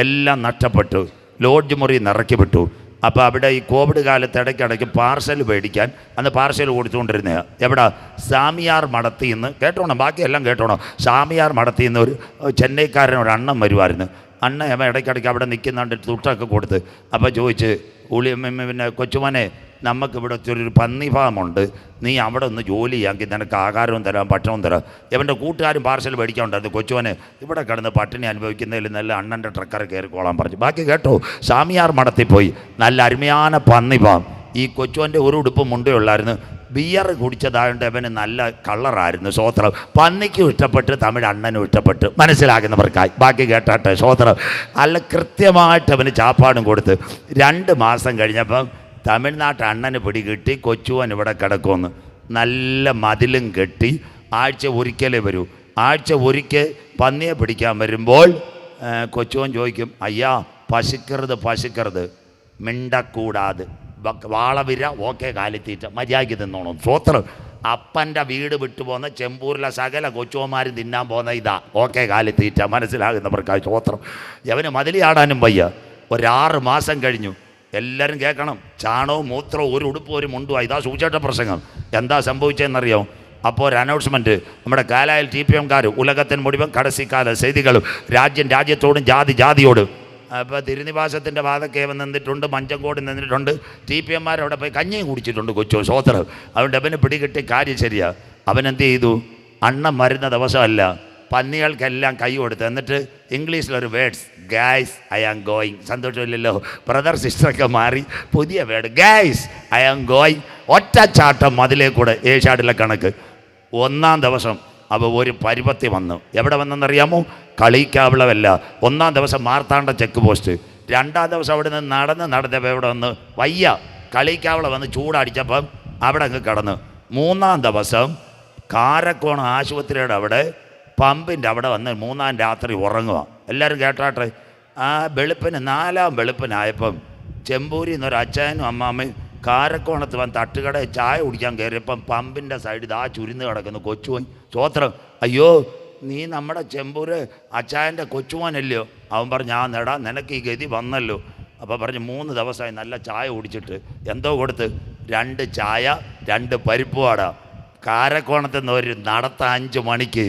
എല്ലാം നഷ്ടപ്പെട്ടു. ലോഡ്ജ് മുറി നിറക്കി വിട്ടു. അപ്പോൾ അവിടെ ഈ കോവിഡ് കാലത്ത് ഇടയ്ക്കിടയ്ക്ക് പാർസൽ മേടിക്കാൻ അന്ന് പാർസൽ കൊടുത്തുകൊണ്ടിരുന്ന എവിടെ? സാമിയാർ മടത്തിൽ നിന്ന്. കേട്ടോണം, ബാക്കിയെല്ലാം കേട്ടോണം. സാമിയാർ മടത്തിൽ നിന്ന് ഒരു ചെന്നൈക്കാരൻ ഒരു അണ്ണൻ വരുമായിരുന്നു. അണ്ണൻ ഇടയ്ക്കിടയ്ക്ക് അവിടെ നിൽക്കുന്നുണ്ട്, തുട്ടൊക്കെ കൊടുത്ത്. അപ്പോൾ ചോദിച്ച് പിന്നെ കൊച്ചുമോനെ, നമുക്കിവിടെ ഒരു പന്നി ഫാമുണ്ട്, നീ അവിടെ ഒന്ന് ജോലി ചെയ്യാമെങ്കിൽ നിനക്ക് ആഹാരവും തരാം ഭക്ഷണവും തരാം. ഇവൻ്റെ കൂട്ടുകാരും പാർസൽ മേടിക്കാനുണ്ടായിരുന്നു. കൊച്ചുവനെ ഇവിടെ കിടന്ന് പട്ടിണി അനുഭവിക്കുന്നതിൽ നല്ല അണ്ണൻ്റെ ട്രക്കർ കയറിക്കോളാൻ പറഞ്ഞു. ബാക്കി കേട്ടോ. സാമിയാർ മടത്തിൽ പോയി നല്ല അരുമயான പന്നി ഫാം. ഈ കൊച്ചുവൻ്റെ ഒരു ഉടുപ്പ് മുണ്ടേ ഉള്ളായിരുന്നു. ബിയർ കുടിച്ചതായതുകൊണ്ട് അവന് നല്ല കളറായിരുന്നു. സ്വോത്രം. പന്നിക്കും ഇഷ്ടപ്പെട്ട്, തമിഴ് അണ്ണനും ഇഷ്ടപ്പെട്ട് മനസ്സിലാകുന്നവർക്കായി. ബാക്കി കേട്ടാട്ടെ. സ്വോത്രം. അല്ല, കൃത്യമായിട്ട് അവന് ചാപ്പാടും കൊടുത്ത് 2 മാസം കഴിഞ്ഞപ്പം തമിഴ്നാട്ട് അണ്ണന് പിടികിട്ടി കൊച്ചുവൻ ഇവിടെ കിടക്കുമെന്ന്. നല്ല മതിലും കെട്ടി ആഴ്ച ഒരിക്കലേ വരൂ. ആഴ്ച ഒരിക്കൽ പന്നിയെ പിടിക്കാൻ വരുമ്പോൾ കൊച്ചുവൻ ചോദിക്കും, അയ്യാ പശുക്കരുത് മിണ്ടക്കൂടാതെ, വാളവിര ഓക്കെ കാലിത്തീറ്റ മര്യാദയ്ക്ക് തിന്നോണം. സ്വോത്രം. അപ്പൻ്റെ വീട് വിട്ടു പോകുന്ന ചെമ്പൂരിലെ സകല കൊച്ചുവന്മാരും തിന്നാൻ പോകുന്ന ഇതാ ഓക്കെ കാലിത്തീറ്റ മനസ്സിലാകുന്നവർക്കായി. സ്വോത്രം. അവന് മതിലിയാടാനും വയ്യ. 6 മാസം കഴിഞ്ഞു. എല്ലാവരും കേൾക്കണം. ചാണവും മൂത്രവും ഒരു ഉടുപ്പും ഒരു മുണ്ടുമായി. ഇതാ സൂചേട്ട പ്രസംഗം. എന്താ സംഭവിച്ചതെന്നറിയാം? അപ്പോൾ ഒരു അനൗൺസ്മെൻറ്റ്. നമ്മുടെ കാലായിൽ TPM-കാർ ഉലകത്തിന് മുഴുവൻ കടസിക്കാല ചെയ്തികളും രാജ്യത്തോടും ജാതിയോടും. അപ്പോൾ തിരുനിവാസത്തിൻ്റെ വാദക്കേ നിന്നിട്ടുണ്ട്, മഞ്ചങ്കോട് നിന്നിട്ടുണ്ട്. TPM-മാർ അവിടെ പോയി കഞ്ഞിയും കുടിച്ചിട്ടുണ്ട് കൊച്ചു. സ്വോത്രം. അതുകൊണ്ട് അവന് പിടികിട്ടി കാര്യം ശരിയാ. അവനെന്ത് ചെയ്തു? അണ്ണം വരുന്ന ദിവസമല്ല, പന്നികൾക്കെല്ലാം കൈ കൊടുത്ത്, എന്നിട്ട് ഇംഗ്ലീഷിലൊരു words, guys I am going. സന്തോഷമില്ലല്ലോ. ബ്രദർ സിസ്റ്ററൊക്കെ മാറി പുതിയ word, guys I am going. ഒറ്റച്ചാട്ടം അതിലേ കൂടെ. ഏഷ്യാഡിലെ കണക്ക്. 1-ാം ദിവസം അപ്പോൾ ഒരു പരിപത്തി വന്നു. എവിടെ വന്നെന്നറിയാമോ? കളിക്കാവിളവല്ല. 1-ാം ദിവസം മാർത്താണ്ഡ ചെക്ക് പോസ്റ്റ്. 2-ാം ദിവസം അവിടെ നിന്ന് നടന്നപ്പോൾ എവിടെ വന്ന് വയ്യ, കളിക്കാവിള വന്ന് ചൂടടിച്ചപ്പം അവിടെ അങ്ങ് കിടന്നു. 3-ാം ദിവസം കാരക്കോണം ആശുപത്രിയുടെ അവിടെ പമ്പിൻ്റെ അവിടെ വന്ന് 3-ാം രാത്രി ഉറങ്ങുക. എല്ലാവരും കേട്ടാട്ടെ. ആ വെളുപ്പിന് 4-ാം വെളുപ്പിനായപ്പം ചെമ്പൂരിൽ നിന്നൊരു അച്ചായനും അമ്മാമ്മയും കാരക്കോണത്ത് വന്ന് തട്ടുകടയിൽ ചായ കുടിക്കാൻ കയറിയപ്പം പമ്പിൻ്റെ സൈഡിൽ ആ ചുരുന്ന് കിടക്കുന്നു കൊച്ചുവൻ. സ്വോത്രം. അയ്യോ, നീ നമ്മുടെ ചെമ്പൂര് അച്ചായൻ്റെ കൊച്ചുവാനല്ലയോ? അവൻ പറഞ്ഞു, ആ നേടാ, നിനക്ക് ഈ ഗതി വന്നല്ലോ. അപ്പോൾ പറഞ്ഞു 3 ദിവസമായി നല്ല ചായ കുടിച്ചിട്ട്. എന്തോ കൊടുത്ത്? 2 ചായ 2 പരിപ്പുവാട. കാരക്കോണത്ത് നിന്ന് ഒരു നടത്ത 5 മണിക്ക്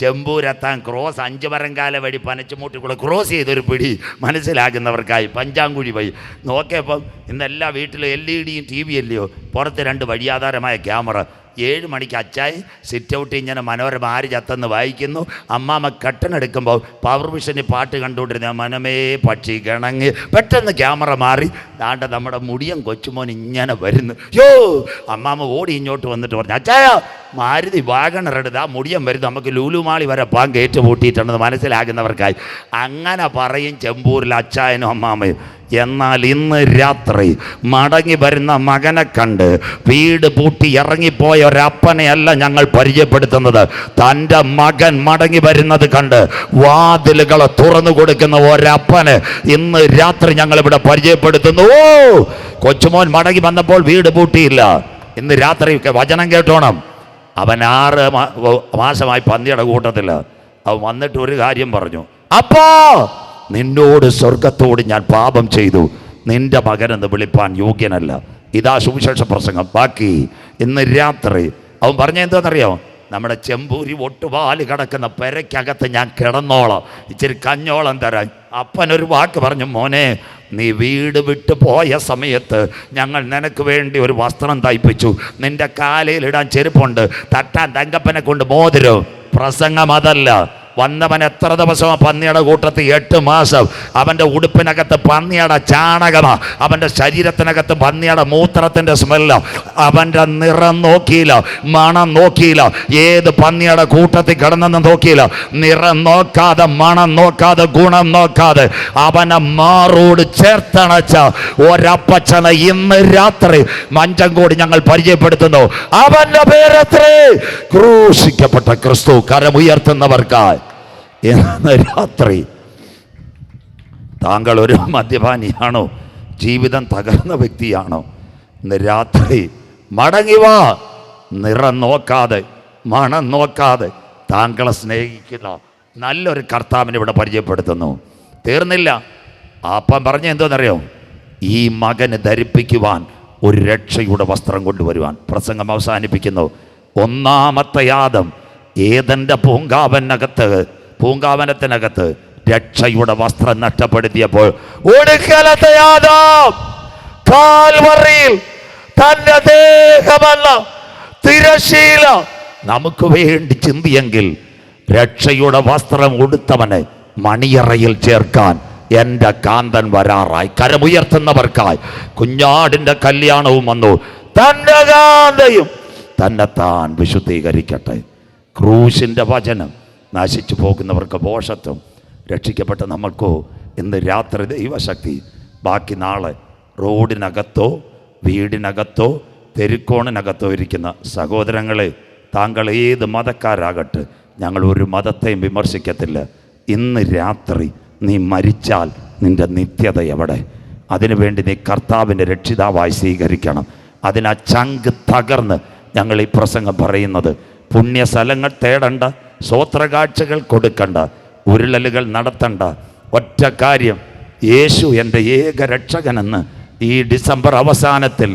ചെമ്പൂരെത്താൻ ക്രോസ് 5 മരങ്കാല വഴി പനച്ചുമൂട്ടിക്കൂടെ ക്രോസ് ചെയ്തൊരു പിടി മനസ്സിലാകുന്നവർക്കായി. പഞ്ചാങ്കുഴി വഴി നോക്കിയപ്പം ഇന്നെല്ലാ വീട്ടിലും LED-യും TV അല്ലയോ? പുറത്ത് 2 വഴിയാധാരമായ ക്യാമറ. 7 മണിക്ക് അച്ചായി സിറ്റ് ഔട്ട് ഇങ്ങനെ മനോരമ ആര് ചത്തെന്ന് വായിക്കുന്നു. അമ്മാമ്മ കട്ടനെടുക്കുമ്പോൾ പവർ വിഷന് പാട്ട് കണ്ടുകൊണ്ടിരുന്ന മനമേ പക്ഷി കിണങ്ങി. പെട്ടെന്ന് ക്യാമറ മാറി. ദാണ്ട നമ്മുടെ മുടിയൻ കൊച്ചുമോൻ ഇങ്ങനെ വരുന്നു. യോ, അമ്മാമ്മ ഓടി ഇങ്ങോട്ട് വന്നിട്ട് പറഞ്ഞു, അച്ചായ മാരുതി വാഗണർ എടുത്ത്, ആ മുടിയൻ വരുന്നു, നമുക്ക് ലൂലുമാളി വരെ പാൻ കയറ്റ് പൂട്ടിയിട്ടുണ്ടെന്ന് മനസ്സിലാകുന്നവർക്കായി. അങ്ങനെ പറയും ചെമ്പൂരിൽ അച്ചായനും അമ്മാമ്മയും. എന്നാൽ ഇന്ന് രാത്രി മടങ്ങി വരുന്ന മകനെ കണ്ട് വീട് പൂട്ടി ഇറങ്ങിപ്പോയ ഒരപ്പനെയല്ല ഞങ്ങൾ പരിചയപ്പെടുത്തുന്നത്. തൻ്റെ മകൻ മടങ്ങി വരുന്നത് കണ്ട് വാതിലുകൾ തുറന്നു കൊടുക്കുന്ന ഒരപ്പന് ഇന്ന് രാത്രി ഞങ്ങളിവിടെ പരിചയപ്പെടുത്തുന്നു. ഓ, കൊച്ചുമോൻ മടങ്ങി വന്നപ്പോൾ വീട് പൂട്ടിയില്ല. ഇന്ന് രാത്രി വചനം കേട്ടോണം. അവൻ 6 മാസമായി പന്നിയുടെ കൂട്ടത്തില്ല. അവൻ വന്നിട്ട് ഒരു കാര്യം പറഞ്ഞു, അപ്പോ നിന്നോട് സ്വർഗത്തോട് ഞാൻ പാപം ചെയ്തു, നിന്റെ മകനെന്ന് വിളിപ്പാൻ യോഗ്യനല്ല. ഇതാ സുവിശേഷ പ്രസംഗം. ബാക്കി ഇന്ന് രാത്രി അവൻ പറഞ്ഞ എന്താണെന്നറിയോ? നമ്മുടെ ചെമ്പൂരി ഒട്ടുപാല് കിടക്കുന്ന പെരയ്ക്കകത്ത് ഞാൻ കിടന്നോളാം, ഇച്ചിരി കഞ്ഞോളം തരാൻ. അപ്പനൊരു വാക്ക് പറഞ്ഞു, മോനെ, നീ വീട് വിട്ടു പോയ സമയത്ത് ഞങ്ങൾ നിനക്ക് വേണ്ടി ഒരു വസ്ത്രം തയ്പ്പിച്ചു, നിന്റെ കാലയിൽ ഇടാൻ ചെരുപ്പുണ്ട്, തട്ടാൻ തങ്കപ്പനെ കൊണ്ട് മോതിരം. പ്രസംഗം അതല്ല. വന്നവൻ എത്ര ദിവസം പന്നിയുടെ കൂട്ടത്തിൽ 8 മാസം. അവൻ്റെ ഉടുപ്പിനകത്ത് പന്നിയുടെ ചാണകമാ, അവൻ്റെ ശരീരത്തിനകത്ത് പന്നിയുടെ മൂത്രത്തിൻ്റെ സ്മെല്ല. അവൻ്റെ നിറം നോക്കിയില്ല, മണം നോക്കിയില്ല, ഏത് പന്നിയുടെ കൂട്ടത്തിൽ കിടന്നെന്ന് നോക്കിയില്ല. നിറം നോക്കാതെ, മണം നോക്കാതെ, ഗുണം നോക്കാതെ അവനെ മാറോട് ചേർത്തണച്ച ഒരപ്പച്ചനെ ഇന്ന് രാത്രി മഞ്ചങ്കോട് ഞങ്ങൾ പരിചയപ്പെടുത്തുന്നു. അവന്റെ പേരത്രേ ക്രൂശിക്കപ്പെട്ട ക്രിസ്തു. കരമുയർത്തുന്നവർക്കായി ഇന്ന് രാത്രി താങ്കൾ ഒരു മദ്യപാനിയാണോ, ജീവിതം തകർന്ന വ്യക്തിയാണോ, ഇന്ന് രാത്രി മടങ്ങി വാ. നിറം നോക്കാതെ, മണം നോക്കാതെ താങ്കളെ സ്നേഹിക്കുന്ന നല്ലൊരു കർത്താവിനെ ഇവിടെ പരിചയപ്പെടുത്തുന്നു. തീർന്നില്ല. അപ്പം പറഞ്ഞ എന്തോന്നറിയോ? ഈ മകന് ധരിപ്പിക്കുവാൻ ഒരു രക്ഷയുടെ വസ്ത്രം കൊണ്ടുവരുവാൻ. പ്രസംഗം അവസാനിപ്പിക്കുന്നു. ഒന്നാമത്തെ യാദം ഏദന്റെ പൂങ്കാവനത്തിനകത്ത് രക്ഷയുടെ വസ്ത്രം നഷ്ടപ്പെടുത്തിയപ്പോൾ ഒടുക്കലത്തെ യാദം കാൽവറിയിൽ തന്റെ ദേഹമല്ല തിരശീല നമുക്ക് വേണ്ടി ചിന്തിയെങ്കിൽ രക്ഷയുടെ വസ്ത്രം ഉടുത്തവനെ മണിയറയിൽ ചേർക്കാൻ എൻ്റെ കാന്തൻ വരാറായി. കരമുയർത്തുന്നവർക്കായി കുഞ്ഞാടിൻ്റെ കല്യാണവും വന്നു. തൻ്റെ കാന്തയും തന്നെത്താൻ വിശുദ്ധീകരിക്കട്ടെ. ക്രൂശിൻ്റെ വചനം നശിച്ചു പോകുന്നവർക്ക് ഭോഷത്വം, രക്ഷിക്കപ്പെട്ട നമ്മൾക്കോ ഇന്ന് രാത്രി ദൈവശക്തി. ബാക്കി നാളെ റോഡിനകത്തോ വീടിനകത്തോ തെരുക്കോണിനകത്തോ ഇരിക്കുന്ന സഹോദരങ്ങളെ, താങ്കൾ ഏത് മതക്കാരാകട്ടെ, ഞങ്ങൾ ഒരു മതത്തെയും വിമർശിക്കത്തില്ല. ഇന്ന് രാത്രി നീ മരിച്ചാൽ നിൻ്റെ നിത്യത എവിടെ? അതിനുവേണ്ടി നീ കർത്താവിൻ്റെ രക്ഷിതാവായി സ്വീകരിക്കണം. അതിനാ ചങ്ക് തകർന്ന് ഞങ്ങൾ ഈ പ്രസംഗം പറയുന്നത്. പുണ്യസ്ഥലങ്ങൾ തേടണ്ട, സ്വോത്രകാഴ്ചകൾ കൊടുക്കണ്ട, ഉരുളലുകൾ നടത്തണ്ട. ഒറ്റ കാര്യം, യേശു എൻ്റെ ഏക രക്ഷകനെന്ന് ഈ ഡിസംബർ അവസാനത്തിൽ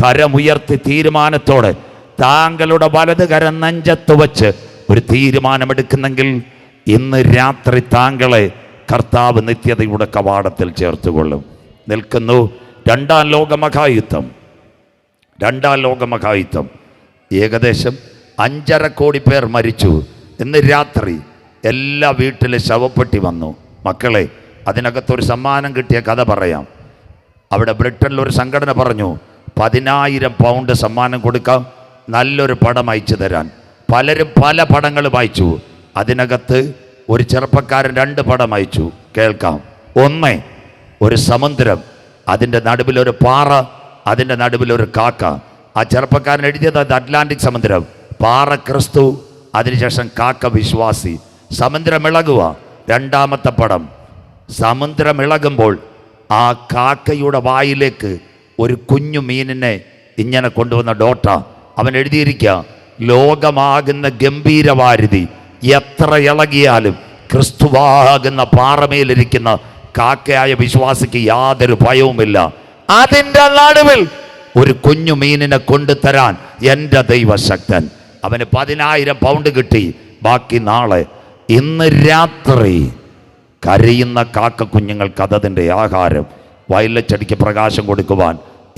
കരമുയർത്തി തീരുമാനത്തോടെ താങ്കളുടെ വലത് കരം നെഞ്ചത്ത് വച്ച് ഒരു തീരുമാനമെടുക്കുന്നെങ്കിൽ ഇന്ന് രാത്രി താങ്കളെ കർത്താവ് നിത്യതയുടെ കവാടത്തിൽ ചേർത്തുകൊള്ളും. നിൽക്കുന്നു രണ്ടാം ലോകമഹായുദ്ധം. ഏകദേശം 5.5 കോടി പേർ മരിച്ചു. ഇന്ന് രാത്രി എല്ലാ വീട്ടിലും ശവപ്പെട്ടി വന്നു. മക്കളെ, അതിനകത്തൊരു സമ്മാനം കിട്ടിയ കഥ പറയാം. അവിടെ ബ്രിട്ടനിലൊരു സംഘടന പറഞ്ഞു 10,000 പൗണ്ട് സമ്മാനം കൊടുക്കാം, നല്ലൊരു പടം അയച്ചു തരാൻ. പലരും പല പടങ്ങൾ വായിച്ചു. അതിനകത്ത് ഒരു ചെറുപ്പക്കാരൻ 2 പടം അയച്ചു. കേൾക്കാം. ഒന്ന്, ഒരു സമുദ്രം, അതിൻ്റെ നടുവിലൊരു പാറ, അതിൻ്റെ നടുവിലൊരു കാക്ക. ആ ചെറുപ്പക്കാരൻ എഴുതിയത് അറ്റ്ലാന്റിക് സമുദ്രം, പാറ ക്രിസ്തു, അതിനുശേഷം കാക്ക വിശ്വാസി. സമുദ്രം ഇളകുക. രണ്ടാമത്തെ പടം, സമുദ്രം ഇളകുമ്പോൾ ആ കാക്കയുടെ വായിലേക്ക് ഒരു കുഞ്ഞു മീനിനെ ഇങ്ങനെ കൊണ്ടുവന്ന ഡോട്ട. അവൻ എഴുതിയിരിക്കുക, ലോകമാകുന്ന ഗംഭീരവാരുതി എത്ര ഇളകിയാലും ക്രിസ്തുവാകുന്ന പാറമേലിരിക്കുന്ന കാക്കയായ വിശ്വാസിക്ക് യാതൊരു ഭയവുമില്ല. അതിൻ്റെ നടുവിൽ ഒരു കുഞ്ഞു മീനിനെ കൊണ്ടുതരാൻ എൻ്റെ ദൈവശക്തൻ. അവന് 10,000 പൗണ്ട് കിട്ടി. ബാക്കി നാളെ, ഇന്ന് രാത്രി കരയുന്ന കാക്ക കുഞ്ഞുങ്ങൾക്ക് അതതിൻ്റെ ആഹാരം. വയലച്ചടിക്ക് പ്രകാശം കൊടുക്കുവാൻ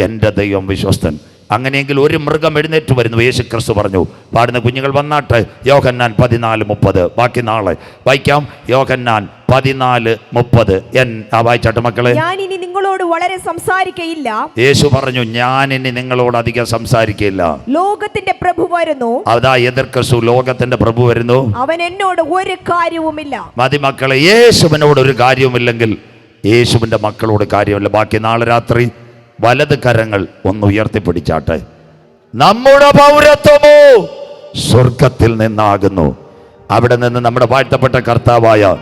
എൻ്റെ ദൈവം വിശ്വസ്തൻ. അങ്ങനെയെങ്കിൽ ഒരു മൃഗം എഴുന്നേറ്റ് വരുന്നു. യേശു ക്രിസ്തു പറഞ്ഞു, പാടുന്ന കുഞ്ഞുങ്ങൾ വന്നാട്ട്. യോഹന്നാൻ 14:30. ബാക്കി നാളെ വായിക്കാം. യോഹന്നാൻ 14:30. വായിച്ചാട്ട് മക്കളെ. ഞാൻ ഇനി നിങ്ങളോട് വളരെ സംസാരിക്കയില്ല. യേശു പറഞ്ഞു, ഞാൻ ഇനി നിങ്ങളോട് അധികം സംസാരിക്കില്ല. ലോകത്തിന്റെ പ്രഭു വരുന്നു. അതാ എതിർ ക്രിസ്തു, ലോകത്തിന്റെ പ്രഭു വരുന്നു. അവൻ എന്നോട് ഒരു കാര്യവുമില്ല. മതി മക്കളെ, യേശുവിനോട് ഒരു കാര്യവുമില്ലെങ്കിൽ യേശുവിൻ്റെ മക്കളോട് കാര്യമില്ല. ബാക്കി നാളെ രാത്രി വലത് കരങ്ങൾ ഒന്ന് ഉയർത്തിപ്പിടിച്ചാട്ടെ. നമ്മുടെ പൗരത്വമോ സ്വർഗത്തിൽ നിന്നാകുന്നു. അവിടെ നിന്ന് നമ്മുടെ വാഴ്ത്തപ്പെട്ട കർത്താവായ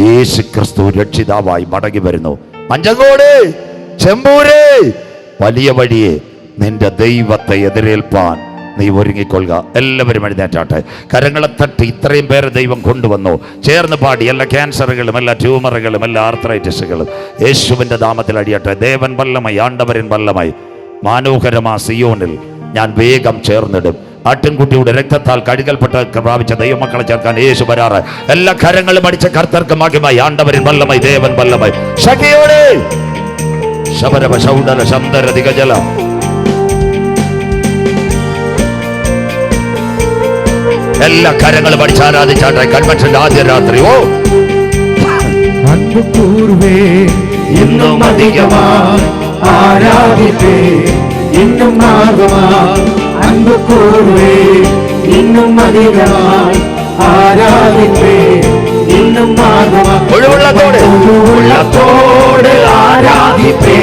യേശു ക്രിസ്തു രക്ഷിതാവായി മടങ്ങി വരുന്നു. മഞ്ചങ്കോട്, ചെമ്പൂര്, വലിയ വഴിയെ നിന്റെ ദൈവത്തെ എതിരേൽപ്പാൻ നീ ഒരുങ്ങിക്കൊള്ളുക. എല്ലാവരും എഴുന്നേറ്റാട്ടെ. കരങ്ങളെ തട്ടി. ഇത്രയും പേരെ ദൈവം കൊണ്ടുവന്നു. ചേർന്ന് പാടി. എല്ലാ ക്യാൻസറുകളും, എല്ലാ ട്യൂമറുകളും, എല്ലാ ആർത്രൈറ്റിസുകളും യേശുവിൻ്റെ നാമത്തിൽ അടിയട്ടെ. ദേവൻ വല്ലമായി, ആണ്ടവരൻ വല്ലമായി. മനോഹരമാ സിയോനിൽ ഞാൻ വേഗം ചേർന്നിടും. ആട്ടിൻകുട്ടിയുടെ രക്തത്താൽ കഴുകൽപ്പെട്ട് പ്രാപിച്ച ദൈവമക്കളെ ചേർക്കാൻ യേശു വരാറ്. എല്ലാ കരങ്ങളും അടിച്ച കർത്തർക്ക് മഹിമായി. ആണ്ടവരൻ വല്ലമായി, ദേവൻ വല്ലമായി. ശക്തിയോടെ ശബരവ ശൗഡല ശബ്ദര ദിഗജല എല്ലാ കരങ്ങളും പഠിച്ച് ആരാധിച്ചാട്ടെ. കൺവെൻഷന്റെ ആദ്യ രാത്രി ഓ അன்பு கூர்வே இன்னும் அதிகமாய் ஆராதிப்பே இன்னும் ஆர்வமாய் அன்பு கூர்வே இன்னும் அதிகமாய் ஆராதிப்பே இன்னும் ஆர்வமாய் உள்ளத்தோடு ஆராதிப்பே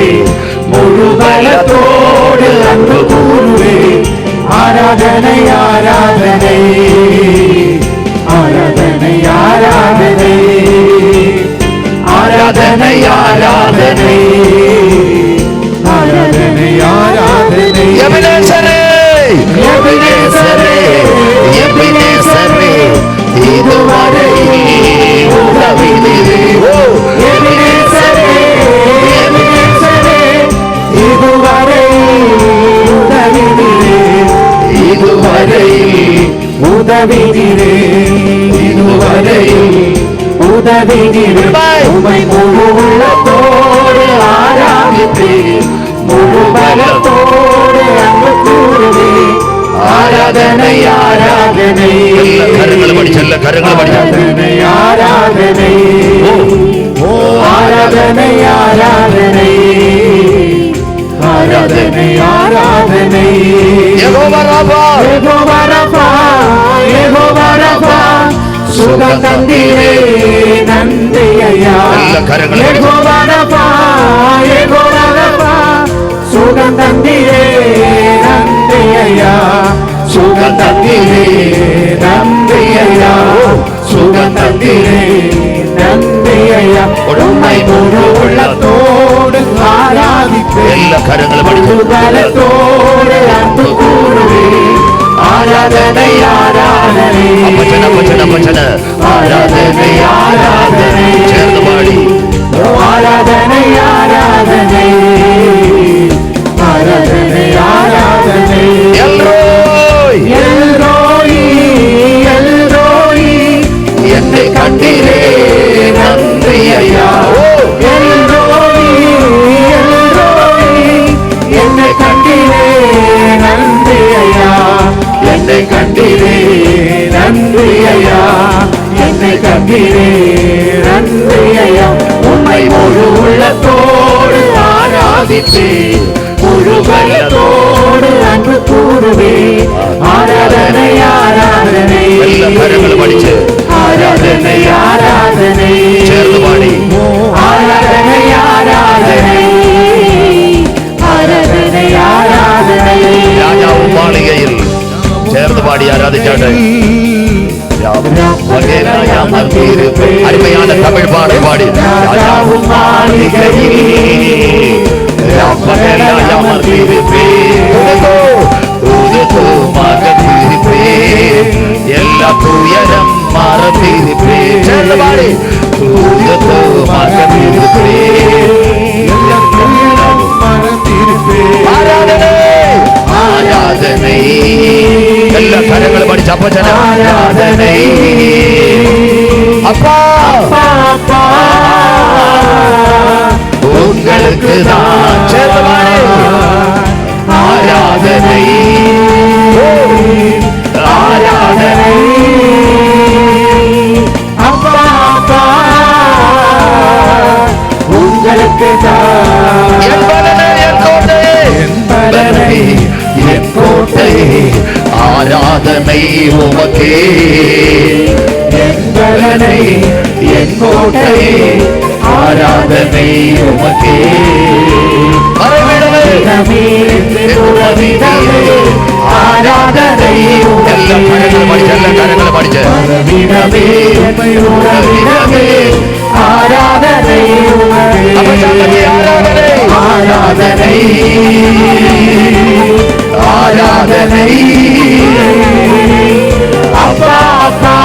முழுபலத்தோடு அன்பு கூர்வே ஆராதனை ஆராதனை ஆராதனை ஆராதனை ஆராதனை ஆராதனை ஆராதனை ஆராதனை எபினேசரே எபினேசரே எபினேசரே இதுவரை உதவினீரே ஓ எபினேசரே எபினேசரே இதுவரை உதவினீரே இதுவரை உதவினீரே இதுவரை உதவினீரே உம்மை முழு உள்ளத்தோடு ஆராதிப்பேன் முழு பலத்தோடு அன்பு கூறுவே ஆராதனை ஆராதனை கரங்களை படிச்சல்ல கரங்களை ஆராதனை ஆராதனை ஓ ஆராதனை ஆராதனை ஆராதனை ஆராதனை யெகோவா ராபா யெகோவா ராபா யெகோவா ராபா சுகம் தந்தீரே நன்றி ஐயா யெகோவா ராபா யெகோவா ராபா சுகம் தந்தீரே நன்றி ஐயா சுகம் தந்தீரே நன்றி ஐயா சுகம் தந்தீரே நன்றி ஐயா உம்மை முழு உள்ளத்தோடு ஆராதிப்பேன் எல்லா கரங்களை படிச்சு பலத்தோடு அன்பு கூறுவே ஆராதனை ஆராதனை அப்பச்சன அப்பச்சன அப்பச்சன ஆராதனை ஆராதனை சேர்ந்து பாடி ஆராதனை ஆராதனை ஆராதனை ஆராதனை எல்ரோய் எல்ரோயி எல்ரோயி என்னை கண்டீரே நன்றி ஐயா எல்ரோயி எல்ரோயி என்னை கண்டீரே நன்றி ஐயா என்னை கண்டீரே நன்றி ஐயா என்னை கண்டீரே நன்றி ஐயா உம்மை முழு உள்ளத்தோடு ஆராதிப்பேன் முழு பலத்தோடு அன்பு கூறுவே ஆராதனை ஆராதனை எல்லா கரங்களும் படிச்சு ஆராதனை ஆராதனை சேர்ந்து பாடி ஆராதனை ஆராதனை ஆராதனை ஆராதனை രാജാവും മാളികയിൽ ചേർന്ന് പാടി ആരാധിച്ചാട്ടെ അരുമயான தமிழ் பாடல் பாடி ராஜாவும் மாளிகையில் എല്ലാ തുയരം മറന്നിരിപ്പേ ചേർന്ന് പാടി ആരാധന ആരാധന എല്ലാ കരങ്ങൾ പഠിച്ച അപ്പച്ചന ആരാധന அப்பா அப்பா உங்களுக்கு தான் சேர்ந்து பாடி ஆராதனை ஆராதனை அப்பா அப்பா உங்களுக்கு தான் என் பலனை என் கோட்டையே என் பலனை என் கோட்டையே ஆராதனை உமக்கே என் பலனை என் கோட்டையே ஆராதனை உமக்கே மறைவிடமே ஆராதனை എല്ലാ കരങ്ങൾ പഠിച്ച എല്ലാ കരങ്ങൾ പഠിച്ച உறவிடமே உறவிடமே ஆராதனை அப்ப சங்கதி ஆராதனை ஆராதனை ஆராதனை அப்பா அப்பா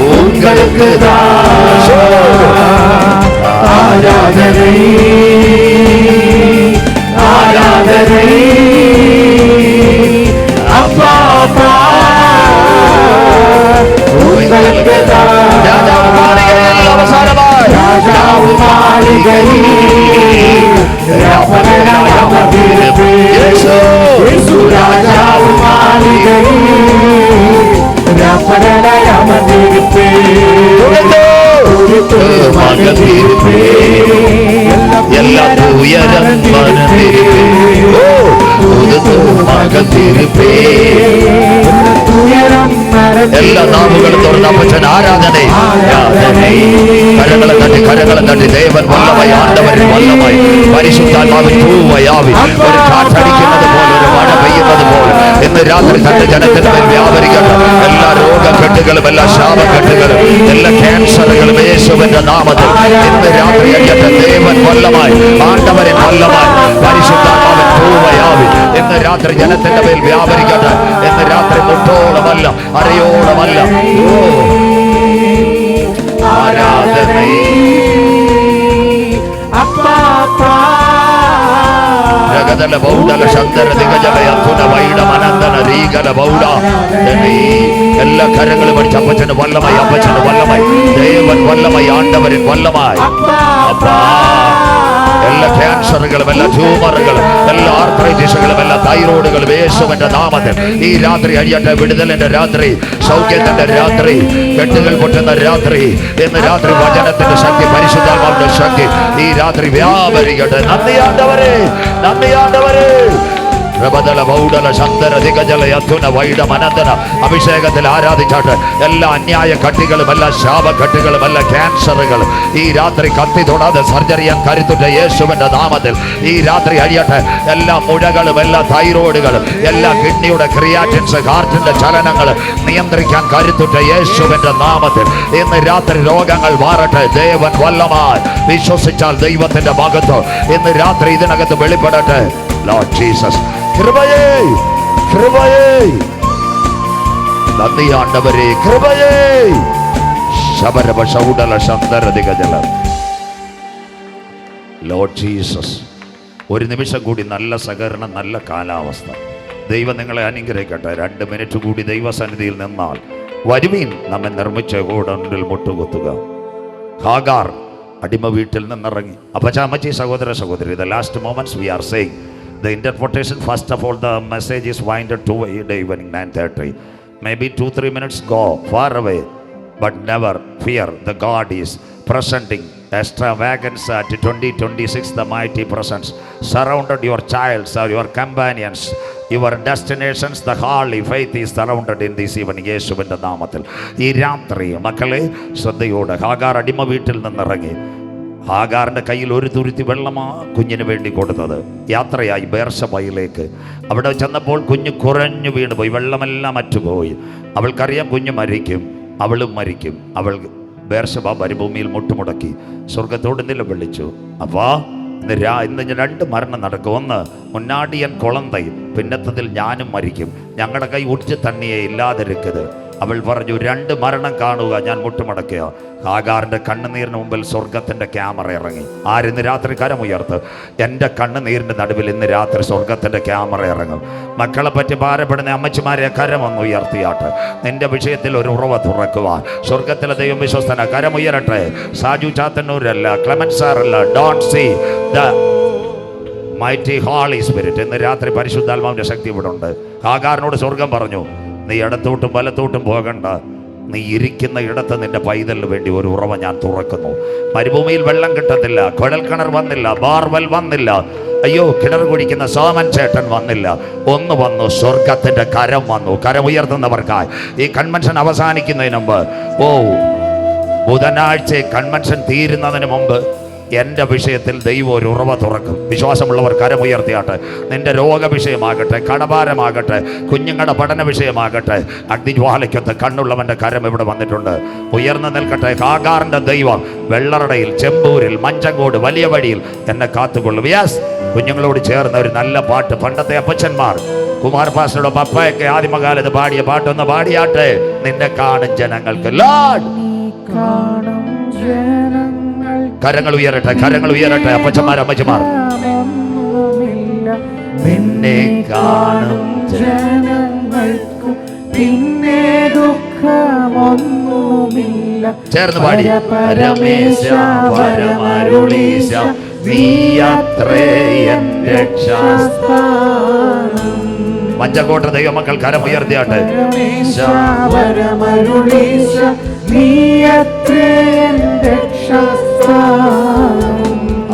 உங்களுக்கு தான் ஆராதனை ஆராதனை அப்பா அப்பா உங்களுக்கு தான் രാജാവ് മാളികയിൽ അവസാനമായി ராஜாவு மாளிகையில் യേശു ராஜாவு மாளிகையில் അകത്തിരിപ്പേ. എല്ലാ നാവുകളും തുറന്ന അപ്പച്ചൻ ആരാധന. കരങ്ങളെ തട്ടി ദേവൻ വല്ലമായി, ആണ്ടവൻ വല്ലമായി, പരിശുദ്ധാത്മാവിൻ പൂവയാവി ഒരു കാറ്റടിക്കുന്നത് പോലെ, ഒരു മഴ പെയ്യുന്നത് പോലെ ഇന്ന് രാത്രി തന്റെ ജനത്തിന് മേൽ വ്യാപരിക്കട്ടെ. എല്ലാ രോഗക്കെട്ടുകളും, എല്ലാ ശാപക്കെട്ടുകളും, എല്ലാ ക്യാൻസറുകളും യേശുവിന്റെ നാമത്തിൽ ഇന്ന് രാത്രി അടിയട്ടെ. ദേവൻ വല്ലമായി, ആണ്ടവൻ വല്ലമായി, പരിശുദ്ധാത്മാവിൻ പൂവയാവി ഇന്ന് രാത്രി ജനത്തിന്റെ മേൽ വ്യാപരിക്കട്ടെ. ഇന്ന് രാത്രി മുട്ടോളമല്ല, അരയോളമല്ല. ഓ ആരാധന ജഗതല ബൗഡല ശന്തര ദിഗജലയത്തുന വൈഡ മനന്ദന രീഗല ബൗഡ. എല്ലാ കരങ്ങളും അടിച്ച് അപ്പച്ചന് വല്ലമായി, അപ്പച്ചന് വല്ലമായി, ദേവൻ വല്ലമായി, ആണ്ടവരിൻ വല്ലമായി. അപ്പാ എല്ലാ ക്യാൻസറുകളും, എല്ലാ ട്യൂമറുകളും, എല്ലാ ആർത്രൈറ്റിസുകളും, എല്ലാ തൈറോയിഡുകളും യേശുവിന്റെ നാമത്തിൽ ഈ രാത്രി അഴിയട്ടെ. വിടുതലിന്റെ രാത്രി, സൗഖ്യത്തിന്റെ രാത്രി, കെട്ടുകൾ പൊട്ടുന്ന രാത്രി. ഇന്ന് രാത്രി വചനത്തിന്റെ ശക്തി, പരിശുദ്ധാത്മാവിന്റെ ശക്തി ഈ രാത്രി വ്യാപരിക്കട്ടെ. നന്ദിയാണ്ടവരെ, നന്ദിയാണ്ടവരെ. അഭിഷേകത്തിൽ ആരാധിച്ചാട്ട് എല്ലാ അന്യായ കട്ടികളും, എല്ലാ ശാപകെട്ടുകളും, എല്ലാ ക്യാൻസറുകളും ഈ രാത്രി കത്തി തൊടാതെ സർജറി ചെയ്യാൻ കരുത്തുറ്റ യേശുവിന്റെ നാമത്തിൽ ഈ രാത്രി അഴിയട്ടെ. എല്ലാ മുഴകളും, എല്ലാ തൈറോയിഡുകളും, എല്ലാ കിഡ്നിയുടെ ക്രിയാറ്റിൻസ്, ഹാർട്ടിന്റെ ചലനങ്ങൾ നിയന്ത്രിക്കാൻ കരുത്തുറ്റ യേശുവിന്റെ നാമത്തിൽ ഇന്ന് രാത്രി രോഗങ്ങൾ മാറട്ടെ. ദേവൻ വല്ലമായി വിശ്വസിച്ചാൽ ദൈവത്തിന്റെ മഹത്വം ഇന്ന് രാത്രി ഇതിനകത്ത് വെളിപ്പെടട്ടെ. ലോർഡ് ജീസസ്, കൃപയേ, കൃപയേ, നന്ദിയാണ്ടവരെ, കൃപയേ. ശബരഭ ശൗഡല ശന്തരധികജല. ലോർഡ് ജീസസ്, ഒരു നിമിഷം കൂടി നല്ല സഹകരണം, നല്ല കാലാവസ്ഥ. ദൈവം നിങ്ങളെ അനുഗ്രഹിക്കട്ടെ. 2 മിനിറ്റ് കൂടി ദൈവസന്നിധിയിൽ നിന്നാൽ വരുവീൻ നമ്മെ നിർമ്മിച്ച കൂടണ്ടിൽ മുട്ടുകുത്തുക. ഹാഗാർ അടിമ വീട്ടിൽ നിന്നിറങ്ങി. അപ്പച്ച, അമ്മച്ചി, സഹോദര, സഹോദരി, the last moments we are saying the interpretation. First of all, the message is winded to evening 9:30. Maybe 2-3 minutes go far away, but never fear. The God is presenting extravagance at 2026. The mighty presence surrounded your child, your companions, your destinations. The holy faith is surrounded in this evening. യേശുവിന്റെ നാമത്തിൽ ഈ രാത്രി മക്കളെ ശ്രദ്ധയോടെ Hagar അടിമ വീട്ടിൽ നിന്നിറങ്ങി. ഹാഗാറിന്റെ കയ്യിൽ ഒരു തുരുത്തി വെള്ളമാ കുഞ്ഞിന് വേണ്ടി കൊടുത്തത്. യാത്രയായി ബേർശബയിലേക്ക്. അവിടെ ചെന്നപ്പോൾ കുഞ്ഞ് കുറഞ്ഞു വീണുപോയി, വെള്ളമെല്ലാം അറ്റുപോയി. അവൾക്കറിയാം കുഞ്ഞ് മരിക്കും, അവളും മരിക്കും. അവൾ ബേർശബ മരുഭൂമിയിൽ മുട്ടുമുടക്കി സ്വർഗത്തോട് നിലവിളിച്ചു. അപ്പാ, ഇന്ന് 2 മരണം നടക്കും. ഒന്ന്, മുന്നാടിയൻ കുളന്തൈ, പിന്നത്തതിൽ ഞാനും മരിക്കും. ഞങ്ങളുടെ കൈ ഉടിച്ച് തണ്ണിയേ ഇല്ലാതിരിക്കരുത്. അവൾ പറഞ്ഞു, 2 മരണം കാണുക, ഞാൻ മുട്ടുമടക്കുക. ഹാഗാറിന്റെ കണ്ണുനീരിന് മുമ്പിൽ സ്വർഗത്തിന്റെ ക്യാമറ ഇറങ്ങി. ആരിന്ന് രാത്രി കരമുയർത്ത്. എൻ്റെ കണ്ണുനീരിന്റെ നടുവിൽ ഇന്ന് രാത്രി സ്വർഗത്തിന്റെ ക്യാമറ ഇറങ്ങും. മക്കളെ പറ്റി ഭാരപ്പെടുന്ന അമ്മച്ചിമാരെ കരമൊന്ന് ഉയർത്തിയാട്ട്. നിന്റെ വിഷയത്തിൽ ഒരു ഉറവ തുറക്കുവാൻ സ്വർഗത്തിലെ ദൈവം വിശ്വസ്തന. കരമുയരട്ടെ. സാജു ചാത്തന്നൂരല്ല, ക്ലെമൻസ് സാറല്ല, don't see the mighty Holy Spirit. ഇന്ന് രാത്രി പരിശുദ്ധാത്മാവിന്റെ ശക്തി ഇവിടെ ഉണ്ട്. ഹാഗാറിനോട് സ്വർഗം പറഞ്ഞു, നീ ഇടത്തോട്ടും വലത്തോട്ടും പോകണ്ട. നീ ഇരിക്കുന്ന ഇടത്ത് നിന്റെ പൈതലിന് വേണ്ടി ഒരു ഉറവ ഞാൻ തുറക്കുന്നു. മരുഭൂമിയിൽ വെള്ളം കിട്ടത്തില്ല, കുഴൽക്കിണർ വന്നില്ല, ബാർവെൽ വന്നില്ല, അയ്യോ കിണർ കുടിക്കുന്ന സോമൻ ചേട്ടൻ വന്നില്ല. ഒന്ന് വന്നു, സ്വർഗത്തിന്റെ കരം വന്നു. കരം ഉയർത്തുന്നവർക്കായി ഈ കൺവെൻഷൻ അവസാനിക്കുന്നതിന് മുമ്പ്, ബുധനാഴ്ച കൺവെൻഷൻ തീരുന്നതിന് മുമ്പ് എൻ്റെ വിഷയത്തിൽ ദൈവം ഒരു ഉറവ തുറക്കും. വിശ്വാസമുള്ളവർ കരമുയർത്തിയാട്ടെ. നിന്റെ രോഗവിഷയമാകട്ടെ, കടഭാരമാകട്ടെ, കുഞ്ഞുങ്ങളുടെ പഠന വിഷയമാകട്ടെ, അഗ്നിജ്വാലയ്ക്കത്ത് കണ്ണുള്ളവൻ്റെ കരം ഇവിടെ വന്നിട്ടുണ്ട്. ഉയർന്നു നിൽക്കട്ടെ. ഹാഗാറിൻ്റെ ദൈവം വെള്ളറടയിൽ, ചെമ്പൂരിൽ, മഞ്ചങ്കോട്, വലിയ വഴിയിൽ എന്നെ കാത്തുകൊള്ളും. യെസ്, കുഞ്ഞുങ്ങളോട് ചേർന്ന ഒരു നല്ല പാട്ട് പണ്ടത്തെ അപ്പച്ചന്മാർ, കുമാർ പാസ്റ്ററുടെ പപ്പയൊക്കെ ആദിമകാലത്ത് പാടിയ പാട്ടൊന്ന് പാടിയാട്ടെ. നിന്നെ കാണും ജനങ്ങൾക്ക്. ലോർഡ്, കരങ്ങൾ ഉയരട്ടെ, കരങ്ങൾ ഉയരട്ടെ. അപ്പച്ചമാർ, അമ്മച്ചമാർ, നിന്നെ കാണും ജനങ്ങൾക്ക് പിന്നെ ദുഃഖമൊന്നുമില്ല. ചേർന്ന് പാടി. പരമേശ പരമരുളീശ നീയത്രേ എൻ രക്ഷാസ്ഥാനം. മഞ്ചക്കോട്ട ദൈവമക്കൾ കരമുയർത്തിയാട്ടെ. പരമേശ പരമരുളീശ നീയത്രേ എൻ രക്ഷാസ്ഥാനം.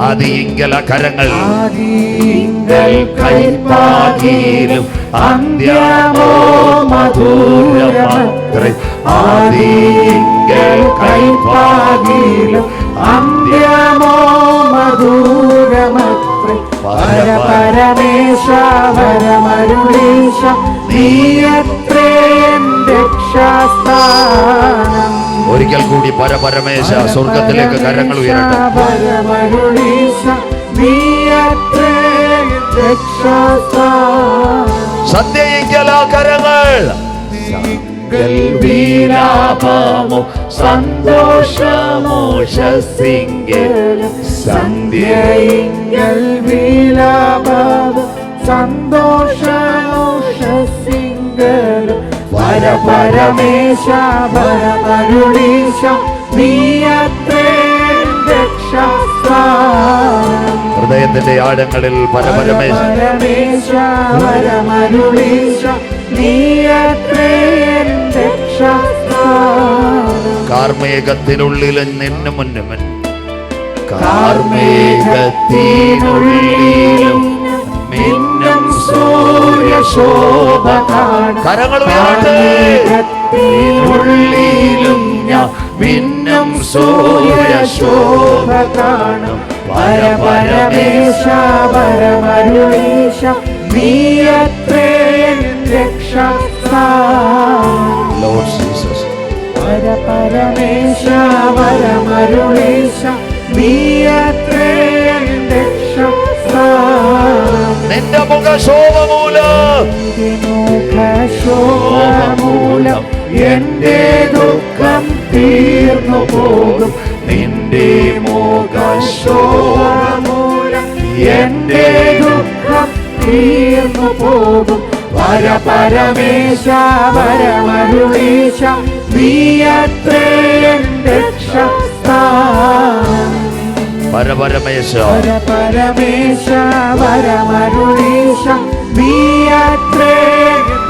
ആദിയിങ്കൽ കരങ്ങൾ ആദിയിങ്കൽ കൈപ്പാകിയിലും അന്ത്യമോ മധുരമത്രേ. ആദിയിങ്കൽ കൈപ്പാകിയിലും അന്ത്യമോ മധുരമത്രേ. പരപരമേശ വരമരുളീശ നീയത്രേ രക്ഷാസ്ഥാനം. ഒരിക്കൽ കൂടി പരപരമേശ സ്വർഗത്തിലേക്ക് കരങ്ങൾ ഉയരട്ടെ. വരമരുളീശ നീയത്രേ രക്ഷാസ്ഥാനം. സന്ധ്യയിങ്കൽ കരങ്ങൾ വിലാപമോ സന്തോഷമോ ശസിങ്കലും സന്ധ്യയിങ്കൽ വിലാപമോ സന്തോഷമോ ശസിങ്കലും വരപരമേശ വരമരുളീശ നീയത്രേ രക്ഷാസ്ഥാനം. ഹൃദയത്തിന്റെ ആഴങ്ങളിൽ പരപരമേശ വരമരുളീശ നീയത്രേ രക്ഷാസ്ഥാനം. കാർമേഘത്തിനുള്ളിൽ നിന്നു മുന്നുമൻ കാർമേഘത്തിനുള്ളിലും മിന്നും സൂര്യശോഭ കാണും. കരങ്ങൾ ഉയരട്ടെ. കാർമേഘത്തിനുള്ളിലും ഞാൻ മിന്നും സൂര്യശോഭ കാണും. പരപരമേശ വരമരുളീശ നീയത്രേ രക്ഷാസ്ഥാനം. Lord Jesus. പരപരമേശ വരമരുളീശ നീയത്രേ രക്ഷാസ്ഥാനം. നിന്റെ മുഖശോഭ മൂലം മുഖശോഭമൂലം എന്റെ ദുഃഖം തീർന്നു പോകും. നിന്റെ മുഖശോഭമൂലം എന്റെ ദുഃഖം തീർന്നു പോകും. വരപരമേശ വരമരുളീശ നീയത്രേ രക്ഷാസ്ഥാനം. പരപരമേശ പരപരമേശ വരമരുളീശ നീയത്രേ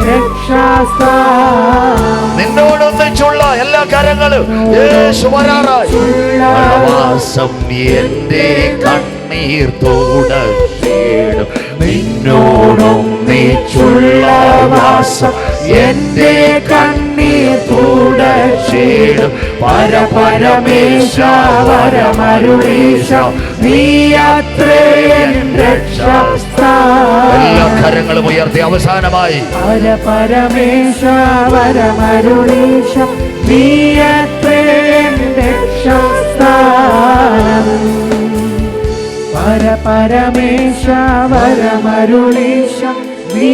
രക്ഷാസ്ഥാനം. നിന്നോടൊന്നിച്ചുള്ള എല്ലാ കരങ്ങളും യേശു വരാറായി. വാസം എന്റെ കണ്ണീർ തുടച്ചിടും. നിന്നോടൊന്നിച്ചുള്ള വാസം എന്റെ കണ്ണീർ തുടച്ചിടും. പരപരമേശ വരമരുളീശ നീയത്രേ രക്ഷാസ്ഥാനം. എല്ലാ കരങ്ങളും ഉയർത്തി അവസാനമായി പരപരമേശ വരമരുളീശ നീയത്രേ രക്ഷാസ്ഥാനം. പരപരമേശ വരമരുളീശ നീ